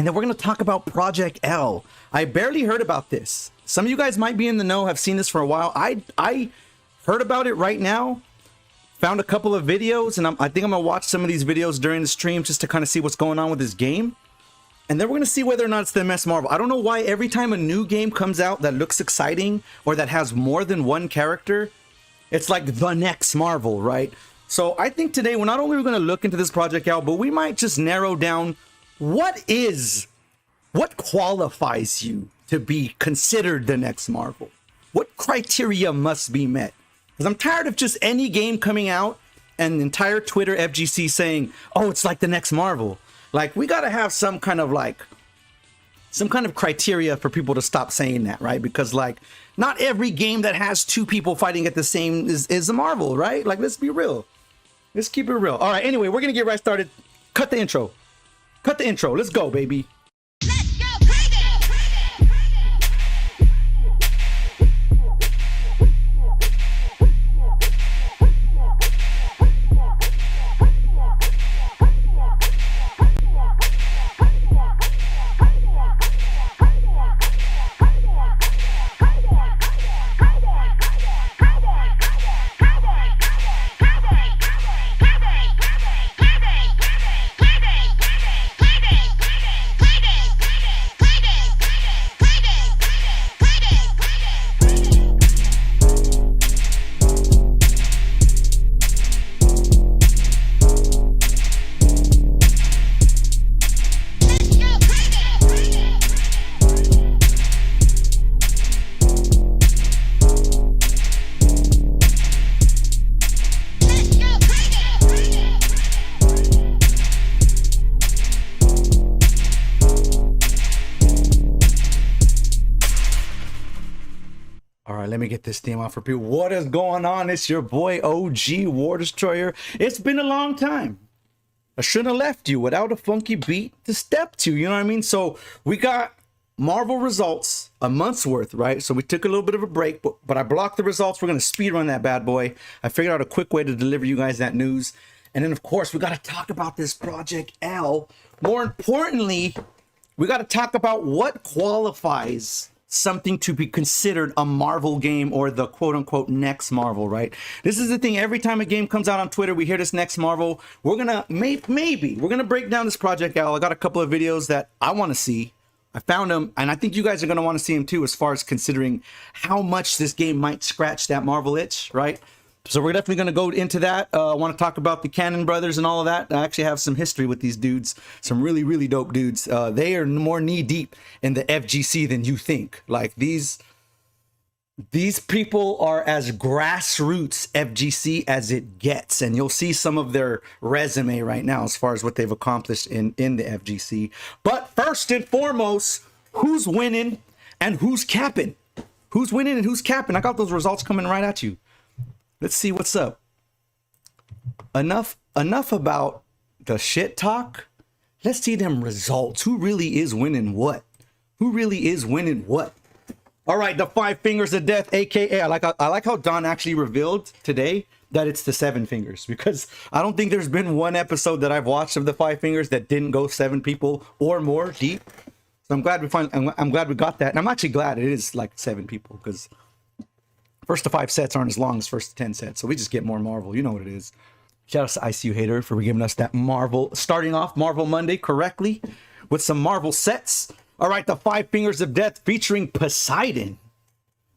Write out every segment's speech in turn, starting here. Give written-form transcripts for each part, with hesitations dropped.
And then we're going to talk about Project L. I barely heard about this. Some of you guys might be in the know, have seen this for a while. I heard about it right now. Found a couple of videos, and I think I'm going to watch some of these videos during the stream just to kind of see what's going on with this game. And then we're going to see whether or not it's the MS Marvel. I don't know why every time a new game comes out that looks exciting or that has more than one character, it's like the next Marvel, right? So I think today we're not only going to look into this Project L, but we might just narrow down what qualifies you to be considered the next Marvel? What criteria must be met? Because I'm tired of just any game coming out and the entire Twitter FGC saying, oh, it's like the next Marvel. Like, we got to have some kind of criteria for people to stop saying that, right? Because like, not every game that has two people fighting at the same is a Marvel, right? Like, let's be real. Let's keep it real. All right, anyway, we're going to get right started. Cut the intro. Cut the intro. Let's go, baby. Let me get this theme off for people. What is going on? It's your boy OG War Destroyer. It's been a long time. I shouldn't have left you without a funky beat to step to, you know what I mean? So we got Marvel results, a month's worth, right? So we took a little bit of a break, but I blocked the results. We're going to speed run that bad boy. I figured out a quick way to deliver you guys that news. And then, of course, we got to talk about this Project L. More importantly, we got to talk about what qualifies something to be considered a Marvel game or the quote-unquote next Marvel, right? This is the thing. Every time a game comes out on Twitter, we hear this next Marvel. We're gonna maybe we're gonna break down this Project L. I got a couple of videos that I want to see. I found them, and I think you guys are gonna want to see them too, as far as considering how much this game might scratch that Marvel itch, right? So we're definitely going to go into that. I want to talk about the Cannon brothers and all of that. I actually have some history with these dudes, some really, really dope dudes. They are more knee deep in the FGC than you think. Like these people are as grassroots FGC as it gets. And you'll see some of their resume right now as far as what they've accomplished in the FGC. But first and foremost, who's winning and who's capping? Who's winning and who's capping? I got those results coming right at you. Let's see what's up. Enough about the shit talk. Let's see them results. Who really is winning what? Who really is winning what? All right, the 5 fingers of death, aka I like how Don actually revealed today that it's the 7 fingers, because I don't think there's been one episode that I've watched of the 5 fingers that didn't go 7 people or more deep. So I'm glad we got that, and I'm actually glad it is like 7 people, because first to 5 sets aren't as long as first to 10 sets, so we just get more Marvel. You know what it is. Shout out to ICU Hater for giving us that Marvel, starting off Marvel Monday correctly with some Marvel sets. All right, the 5 fingers of death featuring Poseidon.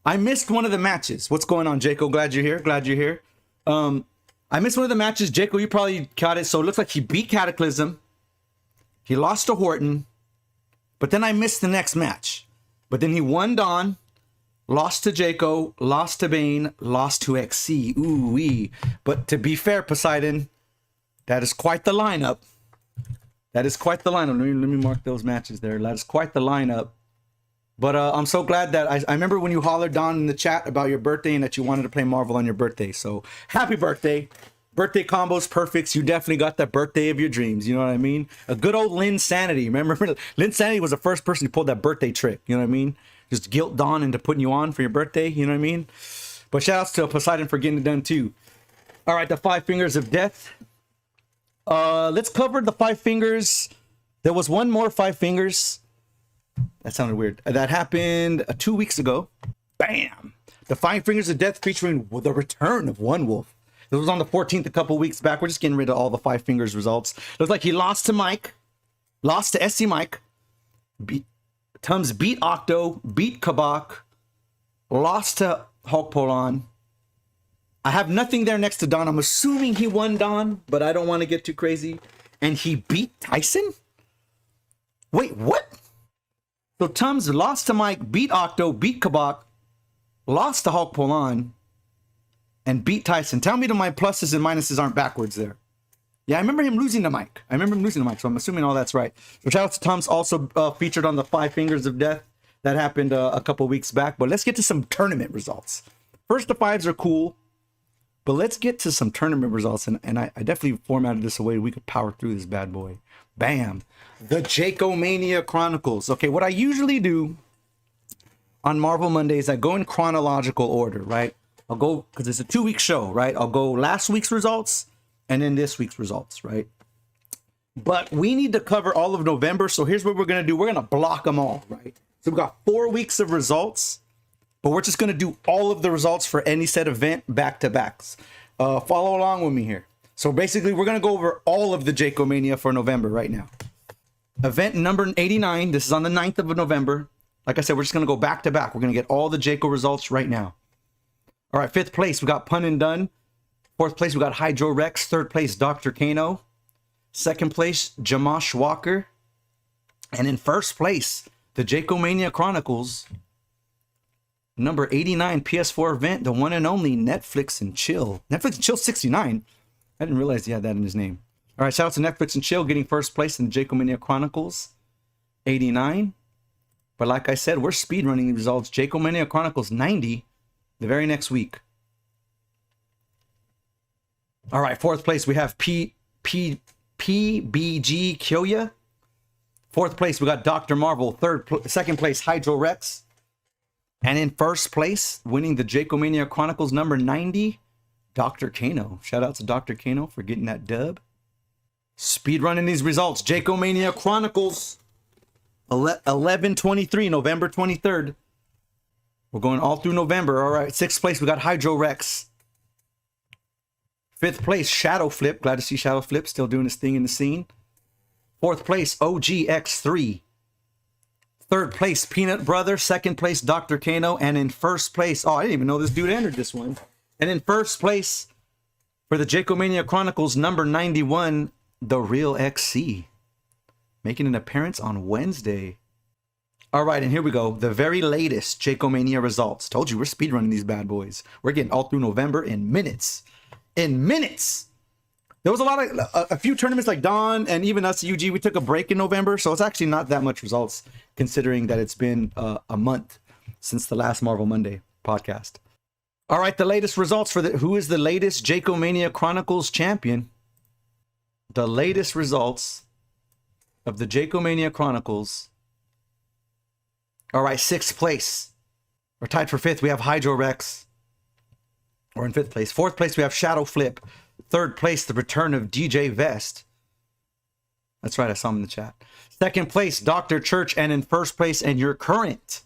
I missed one of the matches. What's going on, Jaco? Glad you're here. Glad you're here. I missed one of the matches. Jaco, you probably caught it. So it looks like he beat Cataclysm. He lost to Horton. But then I missed the next match. But then he won Dawn. Lost to Jaco, lost to Bane, lost to XC. Ooh-wee. But to be fair, Poseidon, that is quite the lineup. That is quite the lineup. Let me mark those matches there. That is quite the lineup. But I'm so glad that I remember when you hollered Don in the chat about your birthday and that you wanted to play Marvel on your birthday. So happy birthday. Birthday combos, perfects. You definitely got that birthday of your dreams. You know what I mean? A good old Lynn Sanity. Remember, Lynn Sanity was the first person who pulled that birthday trick. You know what I mean? Just guilt Dawn into putting you on for your birthday. You know what I mean? But shout outs to Poseidon for getting it done too. All right, the 5 fingers of death. Let's cover the 5 fingers There was one more Five Fingers. That sounded weird. That happened 2 weeks ago. Bam! The Five Fingers of Death featuring the return of One Wolf. This was on the 14th a couple weeks back. We're just getting rid of all the Five Fingers results. Looks like he lost to Mike. Lost to SC Mike. Tums beat Octo. Beat Kabak. Lost to Hulk Polon. I have nothing there next to Don. I'm assuming he won Don, but I don't want to get too crazy. And he beat Tyson? Wait, what? So Tums lost to Mike, beat Octo, beat Kabak, lost to Hulk Polon, and beat Tyson. Tell me that my pluses and minuses aren't backwards there. Yeah, I remember him losing to Mike. So I'm assuming all that's right. So shout out to Tums, also featured on the Five Fingers of Death. That happened a couple weeks back. But let's get to some tournament results. First, the fives are cool. But let's get to some tournament results. And I definitely formatted this a way we could power through this bad boy. Bam. The Jacomania Chronicles. Okay, what I usually do on Marvel Mondays, I go in chronological order, right? I'll go, because it's a 2-week show, right? I'll go last week's results and then this week's results, right? But we need to cover all of November. So here's what we're going to do. We're going to block them all, right? So we've got 4 weeks of results. But we're just going to do all of the results for any set event back-to-backs. Follow along with me here. So basically, we're going to go over all of the Jacomania for November right now. Event number 89. This is on the 9th of November. Like I said, we're just going to go back-to-back. We're going to get all the Jaco results right now. All right, 5th place, we got Pun and Done. 4th place, we got Hydro Rex. 3rd place, Dr. Kano. 2nd place, Jamash Walker. And in 1st place, the Jacomania Chronicles... Number 89 PS4 event, the one and only Netflix and Chill. Netflix and Chill 69. I didn't realize he had that in his name. All right, shout out to Netflix and Chill getting 1st place in the Jacomania Chronicles 89. But like I said, we're speedrunning the results. Jacomania Chronicles 90 the very next week. All right, 4th place, we have PBG Kyoya. 4th place, we got Dr. Marvel. 2nd place, Hydro Rex. And in 1st place, winning the Jacomania Chronicles number 90, Dr. Kano. Shout out to Dr. Kano for getting that dub. Speedrunning these results. Jacomania Chronicles 11/23, November 23rd. We're going all through November. All right, 6th place, we got Hydro Rex. 5th place, Shadow Flip. Glad to see Shadow Flip still doing his thing in the scene. 4th place, OGX3. 3rd place, Peanut Brother. 2nd place, Dr. Kano. And in 1st place, oh, I didn't even know this dude entered this one. And in 1st place for the Jacomania Chronicles number 91, The Real XC. Making an appearance on Wednesday. All right, and here we go. The very latest Jacomania results. Told you we're speedrunning these bad boys. We're getting all through November in minutes. In minutes! There was a few tournaments like Dawn and even us, UG, we took a break in November. So it's actually not that much results considering that it's been a month since the last Marvel Monday podcast. All right, the latest results for who is the latest Jacomania Chronicles champion? The latest results of the Jacomania Chronicles. All right, 6th place. We're tied for 5th. We have Hydro Rex. We're in 5th place. 4th place, we have Shadow Flip. 3rd place, the return of DJ Vest. That's right, I saw him in the chat. 2nd place, Dr. Church. And in 1st place, and your current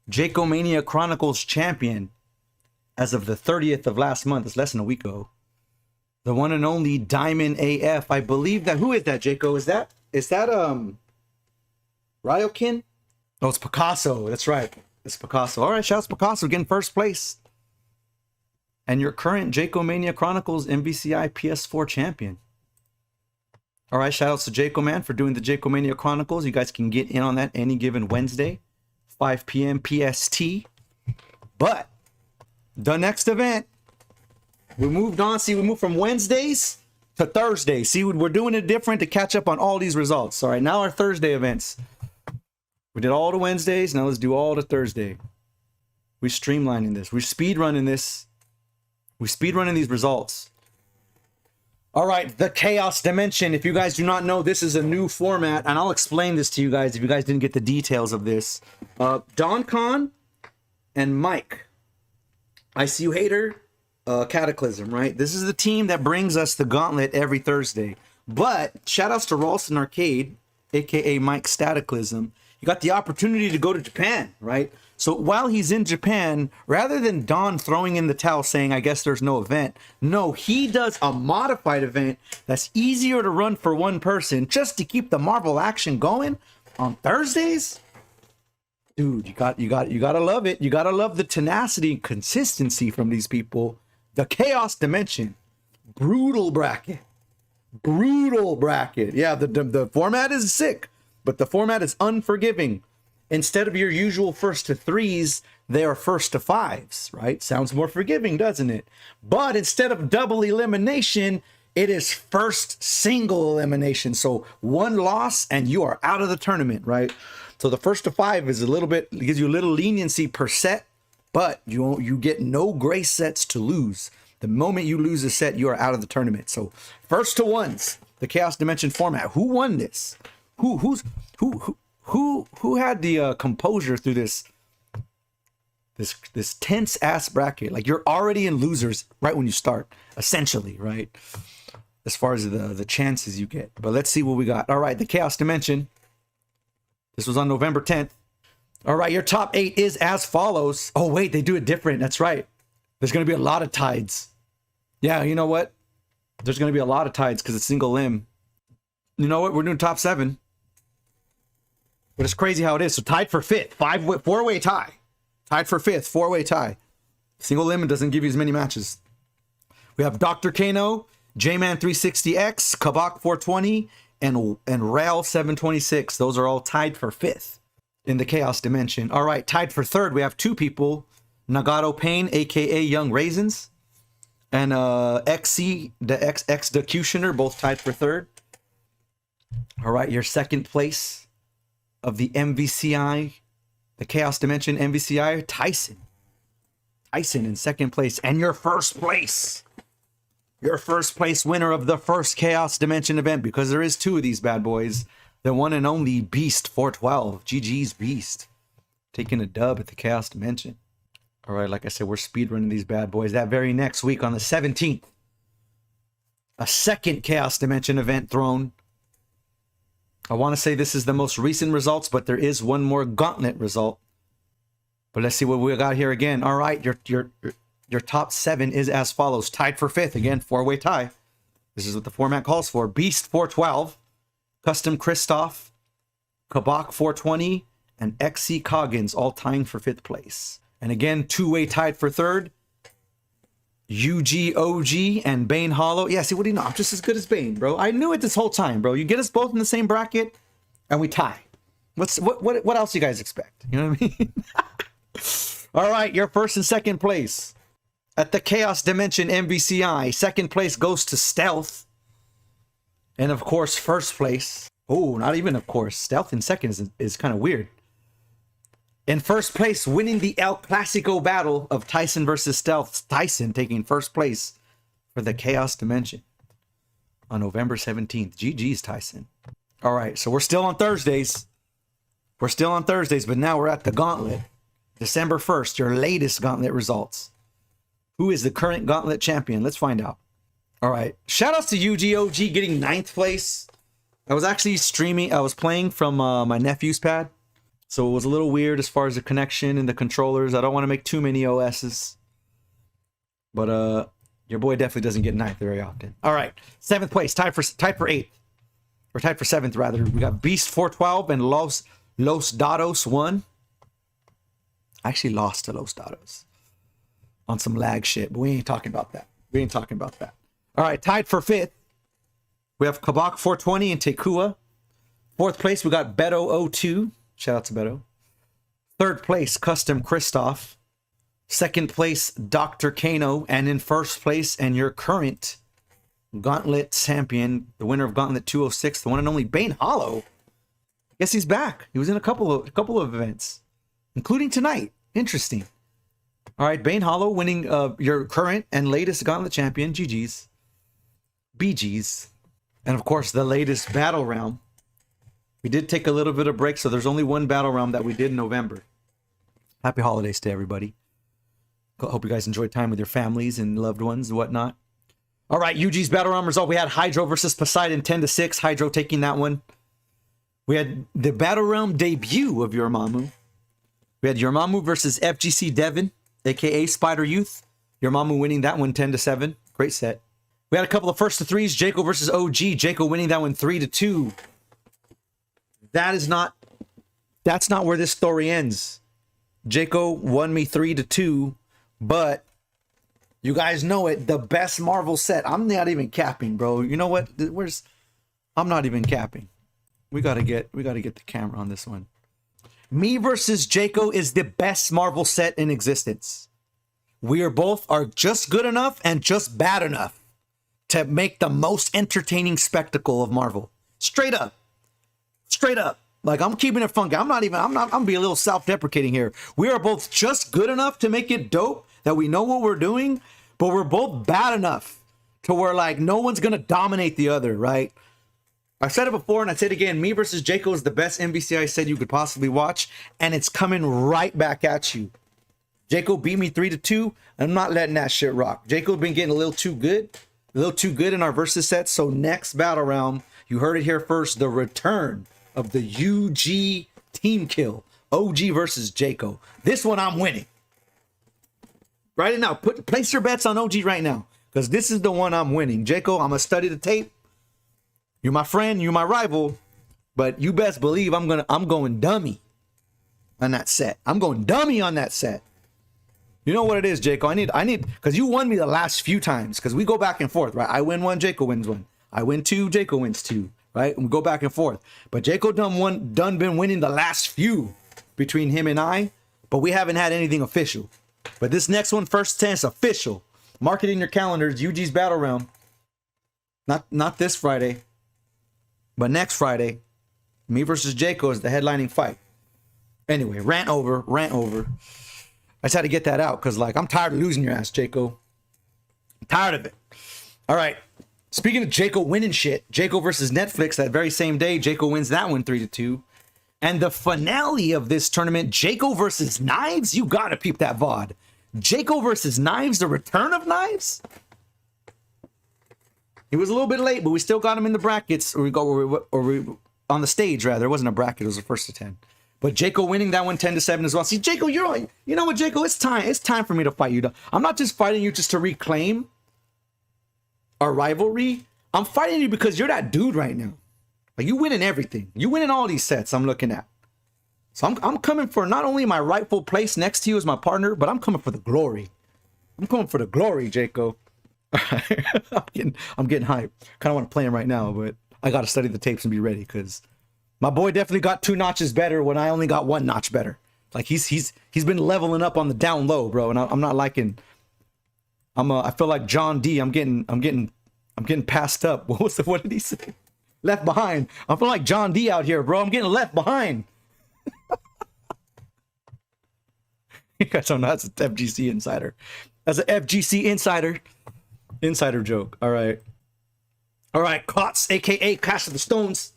Jacomania Chronicles champion as of the 30th of last month. It's less than a week ago. The one and only Diamond AF. I believe that. Who is that, Jaco? Is that Ryokin? Oh, it's Picasso. That's right. It's Picasso. All right, shouts Picasso getting 1st place. And your current Jacomania Chronicles MVCI PS4 champion. All right, shout outs to Jaco Man for doing the Jacomania Chronicles. You guys can get in on that any given Wednesday, 5 p.m. PST. But the next event, we moved on. See, we moved from Wednesdays to Thursdays. See, we're doing it different to catch up on all these results. All right, now our Thursday events. We did all the Wednesdays. Now let's do all the Thursday. We're streamlining this. We're speedrunning this. We're speedrunning these results. All right, the Chaos Dimension. If you guys do not know, this is a new format, and I'll explain this to you guys if you guys didn't get the details of this. Don Con and Mike, I See You Hater, Cataclysm, right? This is the team that brings us the gauntlet every Thursday. But shout outs to Ralston Arcade aka Mike Staticalism, he got the opportunity to go to Japan, right? So while he's in Japan, rather than Don throwing in the towel saying, I guess there's no event, no, he does a modified event that's easier to run for one person just to keep the Marvel action going on Thursdays. Dude, you gotta love it. You gotta love the tenacity and consistency from these people. The Chaos Dimension, brutal bracket. Yeah, the format is sick, but the format is unforgiving. Instead of your usual first to threes, they are first to fives, right? Sounds more forgiving, doesn't it? But instead of double elimination, it is first single elimination. So one loss and you are out of the tournament, right? So the first to five is a little bit, gives you a little leniency per set, but you get no grace sets to lose. The moment you lose a set, you are out of the tournament. So first to ones, the Chaos Dimension format. Who won this? Who had the composure through this tense ass bracket? Like, you're already in losers right when you start, essentially, right? As far as the chances you get. But let's see what we got. All right, the Chaos Dimension. This was on November 10th. All right, your top 8 is as follows. Oh wait, they do it different. That's right. There's going to be a lot of tides. Yeah, you know what? There's going to be a lot of tides because it's single limb. You know what? We're doing top 7. But it's crazy how it is. So tied for 5th. 4-way tie. Tied for 5th. 4-way tie. Single limb doesn't give you as many matches. We have Dr. Kano, J-Man 360X, Kabak 420, and Rail 726. Those are all tied for 5th in the Chaos Dimension. All right, tied for 3rd. We have 2 people. Nagato Pain, aka Young Raisins, and XC, the Executioner, both tied for 3rd. All right, your 2nd place of the MVCI, the Chaos Dimension MVCI, Tyson in 2nd place. And your 1st place, winner of the first Chaos Dimension event, because there is 2 of these bad boys, the one and only Beast 412, GG's Beast, taking a dub at the Chaos Dimension. All right, like I said, we're speedrunning these bad boys. That very next week on the 17th, a 2nd Chaos Dimension event thrown. I want to say this is the most recent results, but there is one more gauntlet result. But let's see what we got here again. All right, your top 7 is as follows. Tied for 5th. Again, 4-way tie. This is what the format calls for. Beast 412, Custom Christoph, Kabak 420, and XC Coggins all tying for 5th place. And again, 2-way tied for 3rd. UGOG and Bane Hollow. Yeah, see, what do you know? I'm just as good as Bane, bro. I knew it this whole time, bro. You get us both in the same bracket, and we tie. What else do you guys expect? You know what I mean? All right, your 1st and 2nd place at the Chaos Dimension MVCI. 2nd place goes to Stealth. And of course, 1st place. Oh, not even of course. Stealth in 2nd is kind of weird. In 1st place, winning the El Clasico battle of Tyson versus Stealth. Tyson taking 1st place for the Chaos Dimension on November 17th. GG's, Tyson. All right, so we're still on Thursdays. But now we're at the Gauntlet. December 1st, your latest Gauntlet results. Who is the current Gauntlet champion? Let's find out. All right, shout outs to UGOG getting 9th place. I was actually streaming. I was playing from my nephew's pad. So it was a little weird as far as the connection and the controllers. I don't want to make too many OSs. But your boy definitely doesn't get 9th very often. All right. 7th place, tied for 8th. Or tied for 7th, rather. We got Beast 412 and Los Dados 1. I actually lost to Los Dados on some lag shit, but we ain't talking about that. All right, tied for 5th. We have Kabak 420 and Tekua. 4th place, we got Beto 02. Shout out to Beto. 3rd place, Custom Christoph. 2nd place, Dr. Kano. And in 1st place, and your current Gauntlet champion, the winner of Gauntlet 206, the one and only Bane Hollow. I guess he's back. He was in a couple of events, including tonight. Interesting. All right, Bane Hollow winning your current and latest Gauntlet champion. GG's. BG's. And of course, the latest battle round. We did take a little bit of break, so there's only one battle round that we did in November. Happy holidays to everybody. Hope you guys enjoyed time with your families and loved ones and whatnot. All right, UG's battle round result. We had Hydro versus Poseidon 10-6. Hydro taking that one. We had the Battle Realm debut of Yormamu. We had Yormamu versus FGC Devin, aka Spider Youth. Yormamu winning that one 10-7. Great set. We had a couple of first to threes. Jaco versus OG. Jaco winning that one 3-2. That's not where this story ends. Jaco won me 3-2, but you guys know it. The best Marvel set. I'm not even capping, bro. You know what? I'm not even capping. We gotta get the camera on this one. Me versus Jaco is the best Marvel set in existence. We are just good enough and just bad enough to make the most entertaining spectacle of Marvel. Straight up. Like, I'm keeping it funky. I'm gonna be a little self-deprecating here. We are both just good enough to make it dope, that we know what we're doing, but we're both bad enough to where, like, no one's gonna dominate the other, right? I've said it before and I say it again. Me versus Jaco is the best MVCI set you could possibly watch, and it's coming right back at you. Jaco beat me 3-2. I'm not letting that shit rock. Jaco's been getting a little too good in our versus sets. So next battle round, you heard it here first, the return of the UG team kill. OG versus Jaco. This one I'm winning. Right now, place your bets on OG right now, because this is the one I'm winning. Jaco, I'm gonna study the tape. You're my friend, you're my rival, but you best believe I'm going dummy on that set. I'm going dummy on that set. You know what it is, Jaco? I need, because you won me the last few times, because we go back and forth, right? I win one, Jaco wins one. I win two, Jaco wins two, right? And we go back and forth. But Jaco done been winning the last few between him and I, but we haven't had anything official. But this next one, first 10, is official. Mark it in your calendars, UG's Battle Realm. Not this Friday, but next Friday. Me versus Jaco is the headlining fight. Anyway, rant over. I just had to get that out because, like, I'm tired of losing your ass, Jaco. I'm tired of it. All right. Speaking of Jaco winning shit, Jaco versus Netflix that very same day, Jaco wins that one 3-2. And the finale of this tournament, Jaco versus Knives, you gotta peep that VOD. Jaco versus Knives, the return of Knives. He was a little bit late, but we still got him in the brackets, or we on the stage rather. It wasn't a bracket; it was the first to 10. But Jaco winning that one 10-7 as well. See, Jaco, you know what, Jaco? It's time for me to fight you. I'm not just fighting you just to reclaim our rivalry. I'm fighting you because you're that dude right now. Like, you winning everything. You winning all these sets I'm looking at. So I'm coming for not only my rightful place next to you as my partner, but I'm coming for the glory. I'm coming for the glory, Jaco. I'm getting hyped. Kind of want to play him right now, but I got to study the tapes and be ready, because my boy definitely got 2 notches better when I only got 1 notch better. Like, he's been leveling up on the down low, bro. And I'm not liking. I feel like John D. I'm getting passed up. What did he say? Left behind. I feel like John D. out here, bro. I'm getting left behind. You guys don't know, that's an FGC insider. That's an FGC insider joke. All right, COTS, aka Clash of the Stones.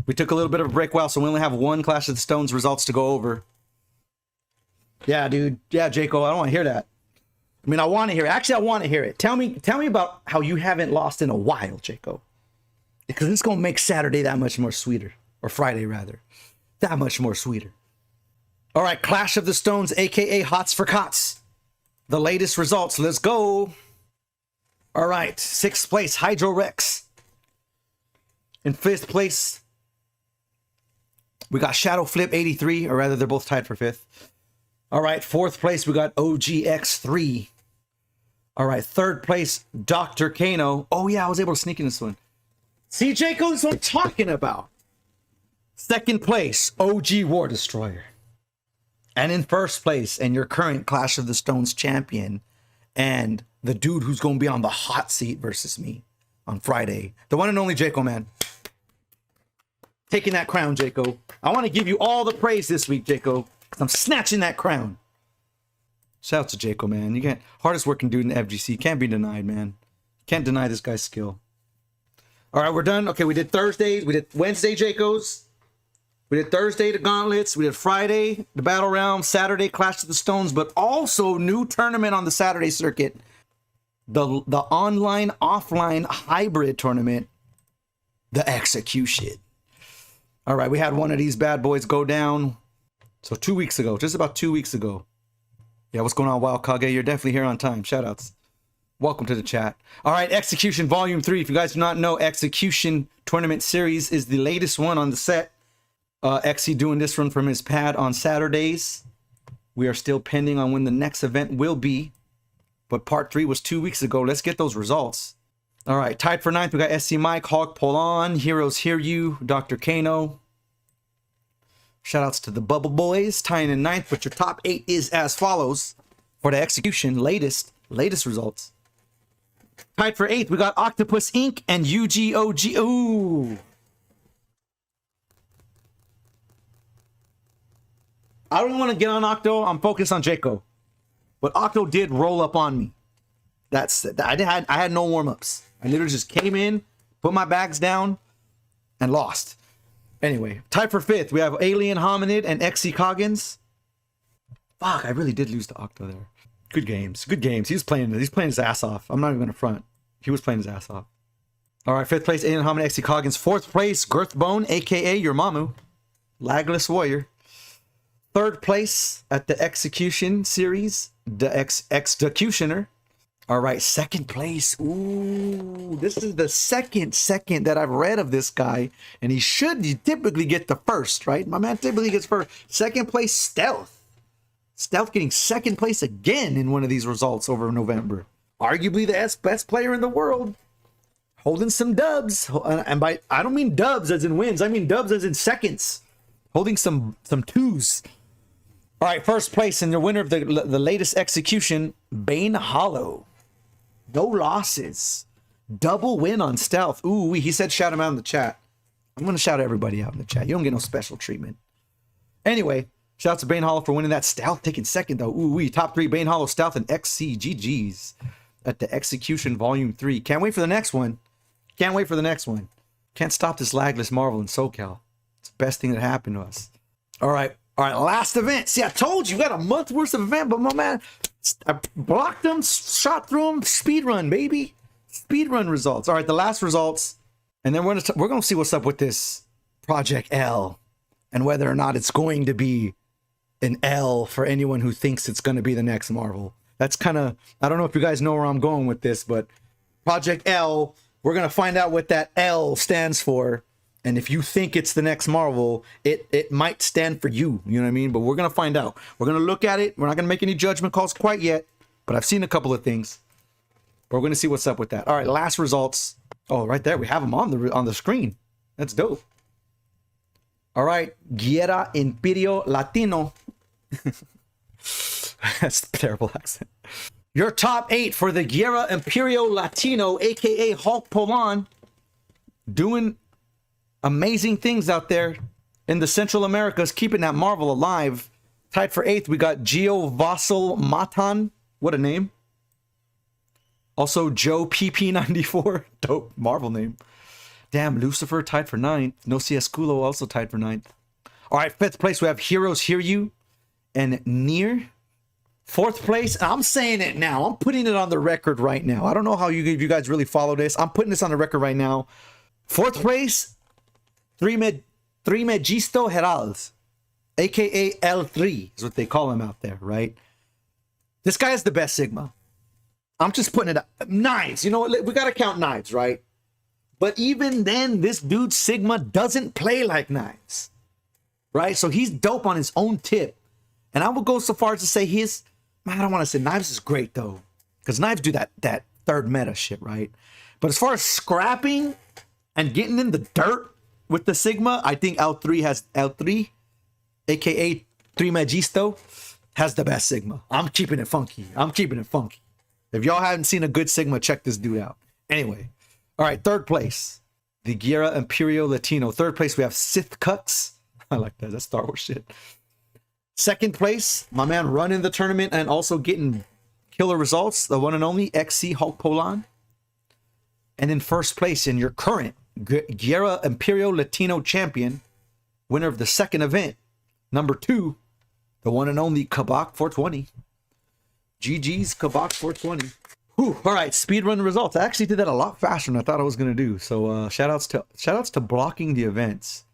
We took a little bit of a break while, so we only have 1 Clash of the Stones results to go over. Yeah, dude. Yeah, Jaco, I don't want to hear that. I mean, I want to hear it. Actually, I want to hear it. Tell me about how you haven't lost in a while, Jaco. Because it's going to make Saturday that much more sweeter. Or Friday, rather. That much more sweeter. All right, Clash of the Stones, aka Hots for Cots. The latest results. Let's go. All right, 6th place, Hydro Rex. In 5th place, we got Shadow Flip 83, or rather, they're both tied for 5th. All right, 4th place, we got OGX3. All right, 3rd place, Dr. Kano. Oh, yeah, I was able to sneak in this one. See, Jaco, this is what I'm talking about. 2nd place, OG War Destroyer. And in 1st place, and your current Clash of the Stones champion, and the dude who's going to be on the hot seat versus me on Friday, the one and only Jaco, man. Taking that crown, Jaco. I want to give you all the praise this week, Jaco, because I'm snatching that crown. Shout out to Jaco, man. You can't, hardest working dude in the FGC. Can't be denied, man. Can't deny this guy's skill. All right, we're done. Okay, we did Thursdays. We did Wednesday, Jaco's. We did Thursday, the Gauntlets. We did Friday, the Battle Round. Saturday, Clash of the Stones. But also, new tournament on the Saturday circuit. The online, offline hybrid tournament. The Execution. All right, we had one of these bad boys go down. So 2 weeks ago, just about 2 weeks ago. Yeah, what's going on, Wild Kage? You're definitely here on time. Shoutouts. Welcome to the chat. All right, Execution Volume 3. If you guys do not know, Execution Tournament Series is the latest one on the set. Xe doing this one from his pad on Saturdays. We are still pending on when the next event will be. But part 3 was 2 weeks ago. Let's get those results. All right, tied for 9th, we got SC Mike, Hawk Polon, Heroes Hear You, Dr. Kano. Shoutouts to the Bubble Boys, tying in 9th, but your top 8 is as follows for the Execution latest results. Tied for 8th, we got Octopus Inc. and UGOG. Ooh. I don't want to get on Octo. I'm focused on Jaco. But Octo did roll up on me. I had no warm-ups. I literally just came in, put my bags down, and lost. Anyway, tied for 5th, we have Alien Hominid and XC Coggins. Fuck, I really did lose to Octo there. Good games. Good games. He's playing his ass off. I'm not even gonna front. He was playing his ass off. All right, 5th place, Alien Hominid, XC Coggins. 4th place, Girthbone, aka your Mamu. Lagless Warrior. 3rd place at the Execution series, the Executioner. All right, 2nd place. Ooh, this is the second that I've read of this guy, and he typically get the first, right? My man typically gets first. 2nd place, Stealth. Stealth getting 2nd place again in one of these results over November. Arguably the best player in the world, holding some dubs. And by I don't mean dubs as in wins. I mean dubs as in seconds, holding some twos. All right, 1st place and the winner of the latest Execution, Bane Hollow. No losses. Double win on Stealth. Ooh, he said shout him out in the chat. I'm going to shout everybody out in the chat. You don't get no special treatment. Anyway, shout out to Bane Hollow for winning that. Stealth taking 2nd, though. Ooh, top 3, Bane Hollow, Stealth, and XCGGs at the Execution Volume 3. Can't wait for the next one. Can't wait for the next one. Can't stop this lagless Marvel in SoCal. It's the best thing that happened to us. All right, last event. See, I told you, got a month worth of event, but my man, I blocked them, shot through them, speed run, baby. Speed run results. All right, the last results, and then we're gonna see what's up with this Project L, and whether or not it's going to be an L for anyone who thinks it's gonna be the next Marvel. That's kind of, I don't know if you guys know where I'm going with this, but Project L, we're gonna find out what that L stands for. And if you think it's the next Marvel, it might stand for you. You know what I mean? But we're going to find out. We're going to look at it. We're not going to make any judgment calls quite yet. But I've seen a couple of things. But we're going to see what's up with that. All right, last results. Oh, right there. We have them on the screen. That's dope. All right. Guerra Imperio Latino. That's a terrible accent. Your top 8 for the Guerra Imperio Latino, a.k.a. Hulk Polon. Doing amazing things out there in the Central Americas, keeping that Marvel alive. Tied for 8th, we got Gio Vassal Matan. What a name. Also, Joe PP94. Dope Marvel name. Damn, Lucifer tied for 9th. No CS Kulo also tied for 9th. All right, 5th place, we have Heroes Hear You and Near. 4th place, and I'm saying it now. I'm putting it on the record right now. I don't know how you guys really follow this. I'm putting this on the record right now. 4th place, Trimegisto Herald, aka L3 is what they call him out there, right? This guy is the best Sigma. I'm just putting it up. Knives, you know what? We gotta count Knives, right? But even then, this dude Sigma doesn't play like Knives, right? So he's dope on his own tip. And I would go so far as to say I don't want to say Knives is great though, because Knives do that 3rd meta shit, right? But as far as scrapping and getting in the dirt with the Sigma, I think L3, aka Trimegisto, has the best Sigma. I'm keeping it funky. If y'all haven't seen a good Sigma, check this dude out. Anyway, all right, 3rd place, the Guerra Imperio Latino. 3rd place, we have Sith Cucks. I like that. That's Star Wars shit. 2nd place, my man running the tournament and also getting killer results, the one and only XC Hulk Polon. And in 1st place in your current Guerra Imperio Latino champion, winner of the 2nd event, number 2, the one and only Kabak 420. GG's Kabak 420. Whew, all right, speedrun results. I actually did that a lot faster than I thought I was gonna do. So shout outs to blocking the events.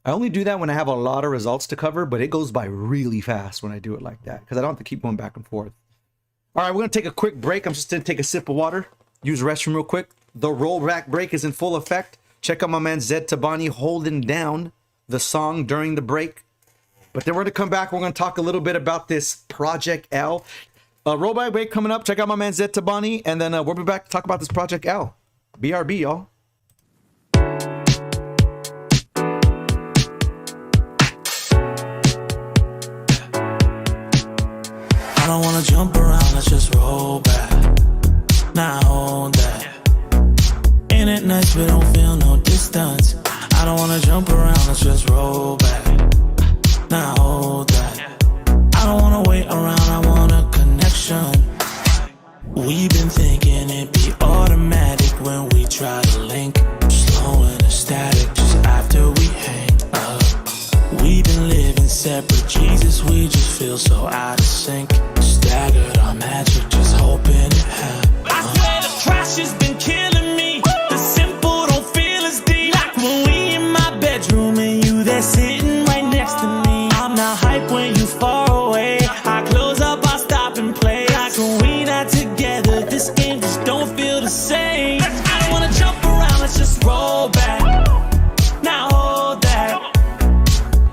I only do that when I have a lot of results to cover, but it goes by really fast when I do it like that because I don't have to keep going back and forth. All right, we're going to take a quick break. I'm just going to take a sip of water, use the restroom real quick. The rollback break is in full effect. Check out my man Zed Tabani holding down the song during the break. But then we're going to come back. We're going to talk a little bit about this Project L. Rollback break coming up. Check out my man Zed Tabani, and then we'll be back to talk about this Project L. BRB, y'all. I don't wanna jump around, let's just roll back. Now hold that. Ain't it nice we don't feel no distance? I don't wanna jump around, let's just roll back. Now hold that. I don't wanna wait around, I want a connection. We've been thinking it'd be automatic when we try to link. Slow and static just after we hang up. We've been living separate, Jesus, we just feel so out of sync. Staggered our magic, just hoping it happens. I swear the crash has been killing me. The simple don't feel as deep. Like when we in my bedroom and you there sitting right next to me. I'm not hype when you far away. I close up, I stop and play. Like when we not together, this game just don't feel the same. I don't wanna jump around, let's just roll back. Now hold that.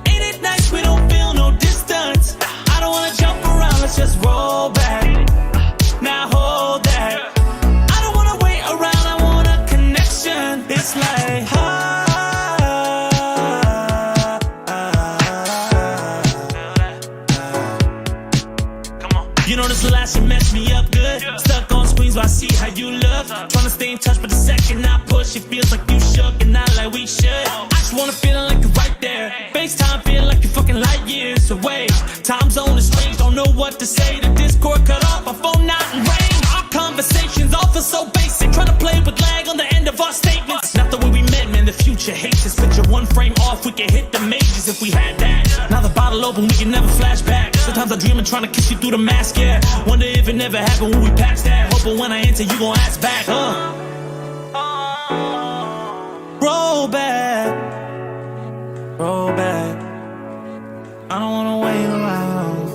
Ain't it nice we don't feel no distance? I don't wanna jump around, let's just roll back. Now hold that. I don't wanna wait around, I want a connection. It's like come on. You know this last year messed me up good. Stuck on screens while I see how you look. Trying to stay in touch, but the second I push, it feels like you shook and not like we should. I just wanna feel like you're right there. FaceTime feel like you're fucking light years away. Time zone is strange, don't know what to say. The Discord cut off, my phone not in range. Our conversations all feel so basic. Trying to play with lag on the end of our statements. Not the way we met, man, the future hates us. Picture one frame off, we could hit the majors if we had that. Now the bottle open, we can never flash back. Sometimes I dream of trying to kiss you through the mask, yeah. Wonder if it never happened when we patched that. Hoping when I enter, you gon' ask back, roll back, roll back. I don't wanna wait around.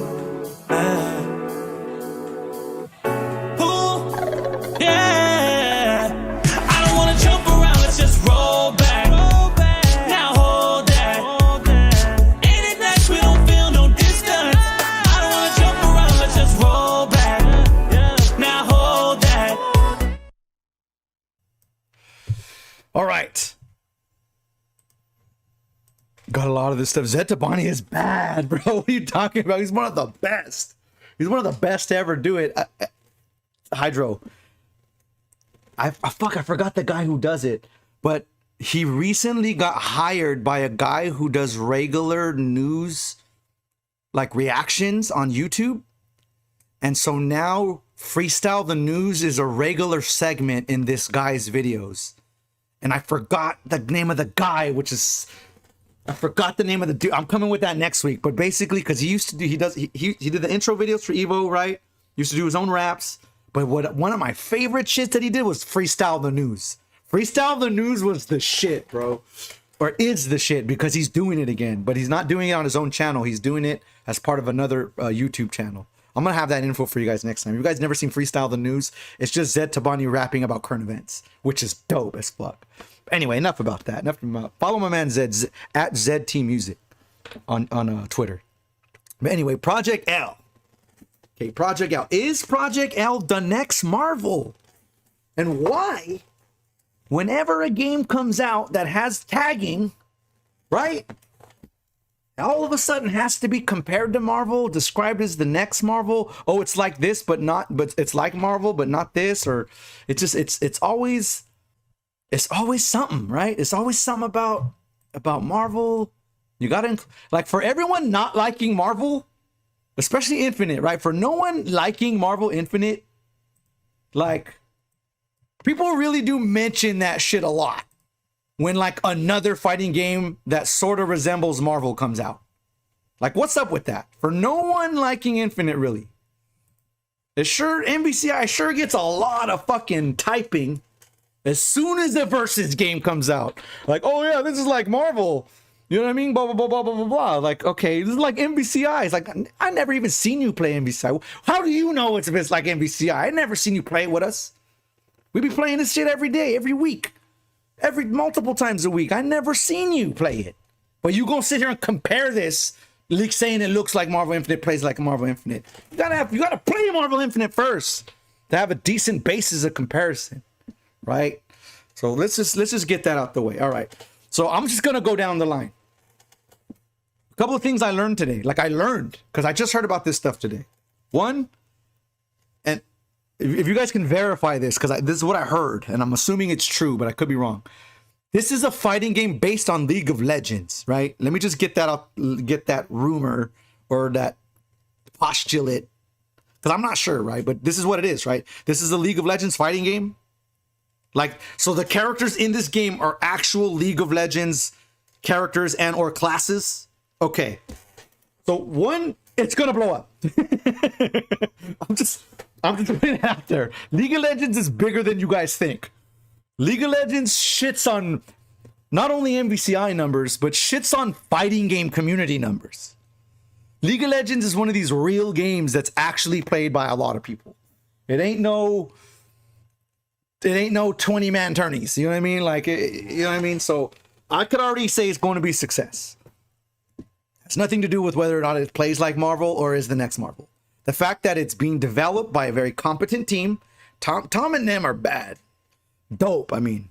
Ooh, yeah. I don't wanna jump around, let's just roll back. Now hold that. Ain't it nice we don't feel no distance? I don't wanna jump around, let's just roll back. Now hold that. All right. Got a lot of this stuff. Zed Tabani is bad, bro. What are you talking about? He's one of the best. He's one of the best to ever do it. Hydro. I forgot the guy who does it, but he recently got hired by a guy who does regular news, like reactions on YouTube. And so now Freestyle the News is a regular segment in this guy's videos. And I forgot the name of the guy, I forgot the name of the dude. I'm coming with that next week. But basically, because he used to do, he did the intro videos for Evo, right? He used to do his own raps. But one of my favorite shits that he did was Freestyle the News. Freestyle the News was the shit, bro. Or is the shit, because he's doing it again. But he's not doing it on his own channel. He's doing it as part of another YouTube channel. I'm going to have that info for you guys next time. If you guys never seen Freestyle the News, it's just Zed Tabani rapping about current events, which is dope as fuck. Anyway, enough about that. Follow my man Zed at ZTMusic on Twitter. But anyway, Project L. Okay, Project L. Is Project L the next Marvel? And why, whenever a game comes out that has tagging, right, all of a sudden has to be compared to Marvel, described as the next Marvel? Oh, it's like this, but it's like Marvel, but not this, or it's always something, right? It's always something about Marvel. You gotta, like, for everyone not liking Marvel, especially Infinite, right? For no one liking Marvel Infinite, like, people really do mention that shit a lot when, like, another fighting game that sort of resembles Marvel comes out. Like, what's up with that? For no one liking Infinite, really. MVCI sure gets a lot of fucking typing as soon as the Versus game comes out. Like, oh yeah, this is like Marvel. You know what I mean? Blah, blah, blah, blah, blah, blah, blah. Like, okay, this is like MVCI. It's like, I never even seen you play MVCI. How do you know it's like MVCI? I never seen you play with us. We be playing this shit every day, every week, multiple times a week. I never seen you play it. But you gonna sit here and compare this, like saying it looks like Marvel Infinite, plays like Marvel Infinite. You gotta play Marvel Infinite first to have a decent basis of comparison, right? So let's just get that out the way. All right. So I'm just gonna go down the line. A couple of things I learned today. Like I learned, because I just heard about this stuff today. One, and if you guys can verify this, because this is what I heard, and I'm assuming it's true, but I could be wrong. This is a fighting game based on League of Legends, right? Let me just get that rumor or that postulate, because I'm not sure, right? But this is what it is, right? This is a League of Legends fighting game. Like, so the characters in this game are actual League of Legends characters and or classes. Okay. So one, it's gonna blow up. I'm just putting it out there. League of Legends is bigger than you guys think. League of Legends shits on not only MVCI numbers, but shits on fighting game community numbers. League of Legends is one of these real games that's actually played by a lot of people. It ain't no 20-man tourneys. You know what I mean? Like, you know what I mean? So I could already say it's going to be a success. It's nothing to do with whether or not it plays like Marvel or is the next Marvel. The fact that it's being developed by a very competent team. Tom and them are bad. Dope, I mean.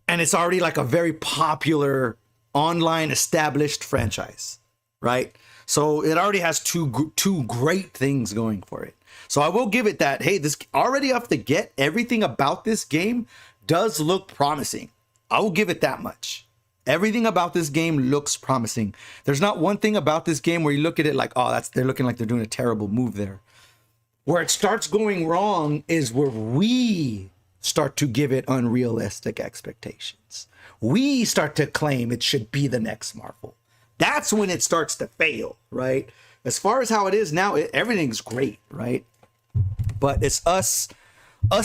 And it's already like a very popular online established franchise, right? So it already has two great things going for it. So I will give it that, hey, this already off the get, everything about this game does look promising. I will give it that much. Everything about this game looks promising. There's not one thing about this game where you look at it like, oh, they're looking like they're doing a terrible move there. Where it starts going wrong is where we start to give it unrealistic expectations. We start to claim it should be the next Marvel. That's when it starts to fail, right? As far as how it is now, everything's great, right? But it's us